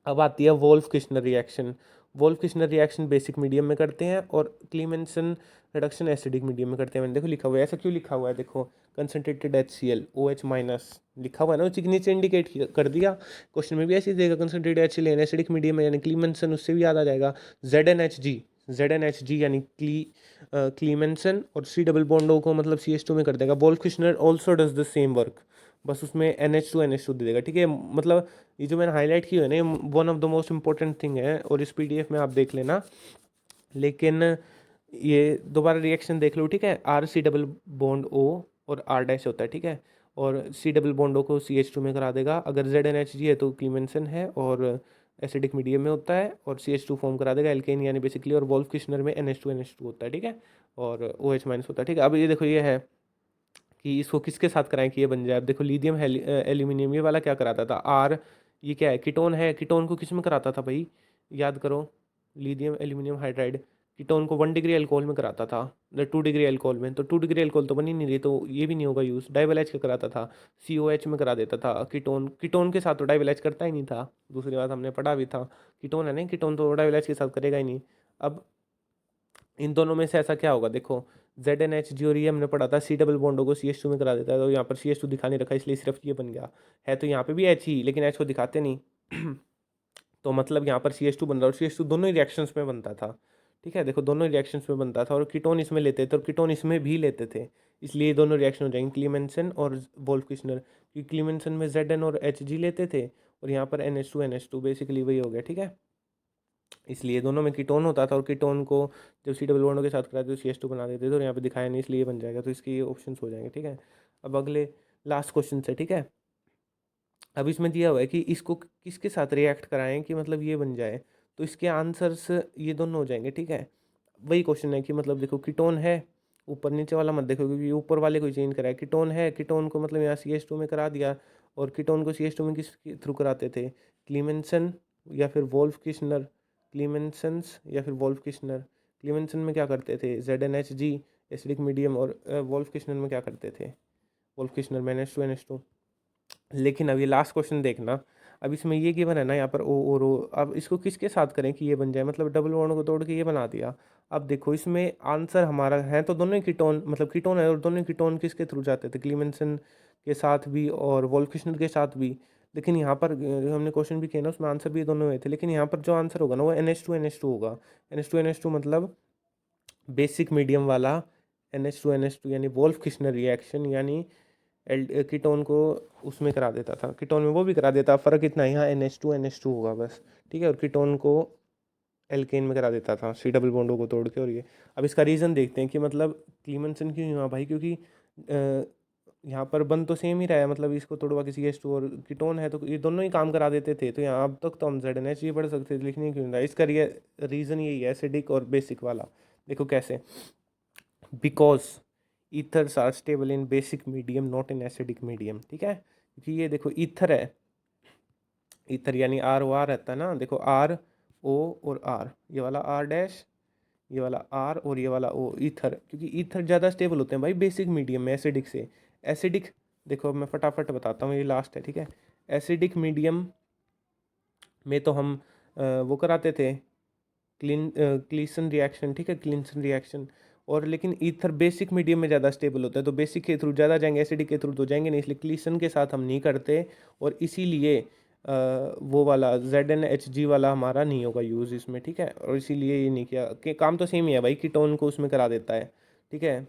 अब आती है Wolff Kishner reaction. Wolff Kishner reaction basic medium में करते हैं और क्लीमेंसन रिडक्शन एसिडिक मीडियम में करते हैं। मैंने देखो लिखा हुआ है, ऐसा क्यों लिखा हुआ है, देखो कंसनट्रेटेड HCl OH माइनस लिखा हुआ है ना, उसी नीचे इंडिकेट कर दिया। क्वेश्चन में भी ऐसे ही देगा, कंसनट्रेटेड HCl एसिडिक मीडियम में, यानी क्लीमेंसन, उससे भी याद आ जाएगा। ZnHg यानी क्लीमेंसन, और सी डबल बॉन्ड O को मतलब CH2 में कर देगा। Wolff Kishner also does the same work, बस उसमें NH2 दे देगा, ठीक है। मतलब ये जो मैंने हाईलाइट की है ना, one of the most important thing है, और इस PDF में आप देख लेना। लेकिन ये दोबारा रिएक्शन देख लो, ठीक है। RC डबल बॉन्ड O और R डैश होता है, ठीक है, और C डबल बॉन्ड O को CH2 में करा देगा। अगर ZnHg है तो क्लीमेंसन है और एसिडिक मीडियम में होता है, और CH2 फॉर्म करा देगा, एल्केन यानी बेसिकली। और वोल्फ किश्नर में NH2 होता है, ठीक है, और OH माइनस होता है, ठीक है। अब ये देखो ये है कि इसको किसके साथ कराएं कि ये बन जाए। अब देखो लिथियम एल्यूमिनियम, ये वाला क्या कराता था, आर, ये क्या है, कीटोन है, कीटोन को किस में कराता था भाई, याद करो, लिथियम एल्यूमिनियम हाइड्राइड, कीटोन को 1 डिग्री अल्कोहल में कराता था, 2 डिग्री अल्कोहल में, तो 2 डिग्री अल्कोहल तो बन ही नहीं रही, तो ये भी नहीं होगा यूज़। डाइवल एच का कराता था, COH में करा देता था कीटोन, कीटोन के साथ तो डाइवल एच करता ही नहीं था, दूसरी बात हमने पढ़ा भी था, कीटोन है ना, कीटोन तो डाइवल एच के साथ करेगा ही नहीं। अब इन दोनों में से ऐसा क्या होगा, देखो ZnHg और ये हमने पढ़ा था, सी डबल बॉन्डो को CH2 में करा देता है, तो यहाँ पर CH2 दिखा नहीं रखा, इसलिए सिर्फ ये बन गया है। तो यहाँ पे भी H ही, लेकिन H को दिखाते नहीं तो मतलब यहाँ पर CH2 बन रहा है, और CH2 दोनों ही रिएक्शंस में बनता था, ठीक है। देखो दोनों रिएक्शंस में बनता था, और कीटोन इसमें लेते थे और कीटोन इसमें भी लेते थे, इसलिए दोनों रिएक्शन हो जाएंगे, क्लीमेंसन और वोल्फ किश्नर। कि क्लीमेंसन में Zn और Hg लेते थे, और यहाँ पर NH2 बेसिकली वही हो गया, ठीक है। इसलिए दोनों में कीटोन होता था, और कीटोन को जब सी डबल बॉन्ड के साथ कराते तो CH2 बना देते थे, और यहाँ पे दिखाया नहीं इसलिए बन जाएगा, तो इसके ऑप्शंस हो जाएंगे, ठीक है। अब अगले लास्ट क्वेश्चन से, ठीक है। अब इसमें दिया हुआ है कि इसको किसके साथ रिएक्ट कराएं कि मतलब ये बन जाए, तो इसके आंसर्स ये दोनों हो जाएंगे, ठीक है। वही क्वेश्चन है कि मतलब देखो कीटोन है, ऊपर नीचे वाला मत देखो, क्योंकि ऊपर वाले को चेंज कराया, कीटोन है, कीटोन को मतलब यहाँ CH2 में करा दिया, और कीटोन को CH2 में किस थ्रू कराते थे, क्लीमेंसन या फिर वोल्फ किश्नर, क्लीमेंसन्स या फिर वोल्फ किश्नर। क्लीमेंसन में क्या करते थे, ZnHg एसिडिक मीडियम, और वोल्फ किश्नर में क्या करते थे, वोल्फ किश्नर में NH2। लेकिन अब ये लास्ट क्वेश्चन देखना, अब इसमें ये गिवन है ना यहाँ पर O और O, अब इसको किसके साथ करें कि ये बन जाए, मतलब डबल बॉन्ड को तोड़ के ये बना दिया। अब देखो इसमें आंसर हमारा है तो दोनों ही कीटोन, मतलब कीटोन है, और दोनों ही कीटोन किसके थ्रू जाते थे, क्लीमेंसन के साथ भी और वोल्फ किश्नर के साथ भी। लेकिन यहाँ पर हमने क्वेश्चन भी किया ना, उसमें आंसर भी दोनों हुए थे, लेकिन यहाँ पर जो आंसर होगा ना वो NH2 होगा। NH2 मतलब बेसिक मीडियम वाला NH2 यानी वोल्फ किश्नर रिएक्शन, यानी कीटोन को उसमें करा देता था, कीटोन में वो भी करा देता, फ़र्क इतना है यहाँ NH2 होगा बस, ठीक है। और कीटोन को एल्केन में करा देता था सी डबल बॉन्डो को तोड़ के। और ये अब इसका रीज़न देखते हैं कि मतलब क्लीमेंसन क्यों हुआ भाई, क्योंकि यहाँ पर बन तो सेम ही रहा है, मतलब इसको तोड़वा के CH2 और कीटोन है, तो ये दोनों ही काम करा देते थे, तो यहाँ अब तक तो हम ZnH ये पढ़ सकते थे, लिखने क्यों रहा, इसका रीज़न यही है, एसिडिक और बेसिक वाला। देखो कैसे, because ethers are stable in basic medium not in acidic medium, ठीक है। क्योंकि ये देखो ईथर है, ईथर यानी आर ओ आर रहता है ना, देखो आर ओ और आर, ये वाला आर डैश, ये वाला आर और ये वाला ओ, ईथर। क्योंकि ईथर ज़्यादा स्टेबल होते हैं भाई बेसिक मीडियम में एसिडिक से। एसिडिक, देखो मैं फटाफट बताता हूँ, ये लास्ट है, ठीक है। एसिडिक मीडियम में तो हम वो कराते थे क्लीसन रिएक्शन, ठीक है, क्लीसन रिएक्शन। और लेकिन ईथर बेसिक मीडियम में ज़्यादा स्टेबल होता है, तो बेसिक के थ्रू ज़्यादा जाएंगे, एसिडिक के थ्रू तो जाएंगे नहीं, इसलिए क्लीसन के साथ हम नहीं करते। और इसीलिए वो वाला ZnHG वाला हमारा नहीं होगा यूज़ इसमें, ठीक है। और इसीलिए ये नहीं किया कि काम तो सेम ही है भाई, कीटोन को उसमें करा देता है, ठीक है।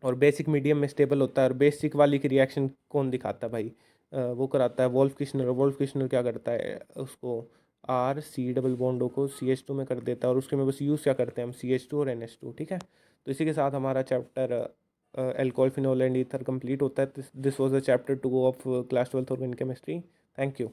और बेसिक मीडियम में स्टेबल होता है। और बेसिक वाली की रिएक्शन कौन दिखाता है भाई, वो कराता है वोल्फ किश्नर। वोल्फ किश्नर क्या करता है, उसको RC डबल बॉन्डो को CH2 में कर देता है, और उसके में बस यूज़ क्या करते हैं हम, CH2 और NH2, ठीक है। तो इसी के साथ हमारा chapter alcohol phenol and ether complete होता है। This was the chapter 2 of class 12 organic chemistry. Thank you.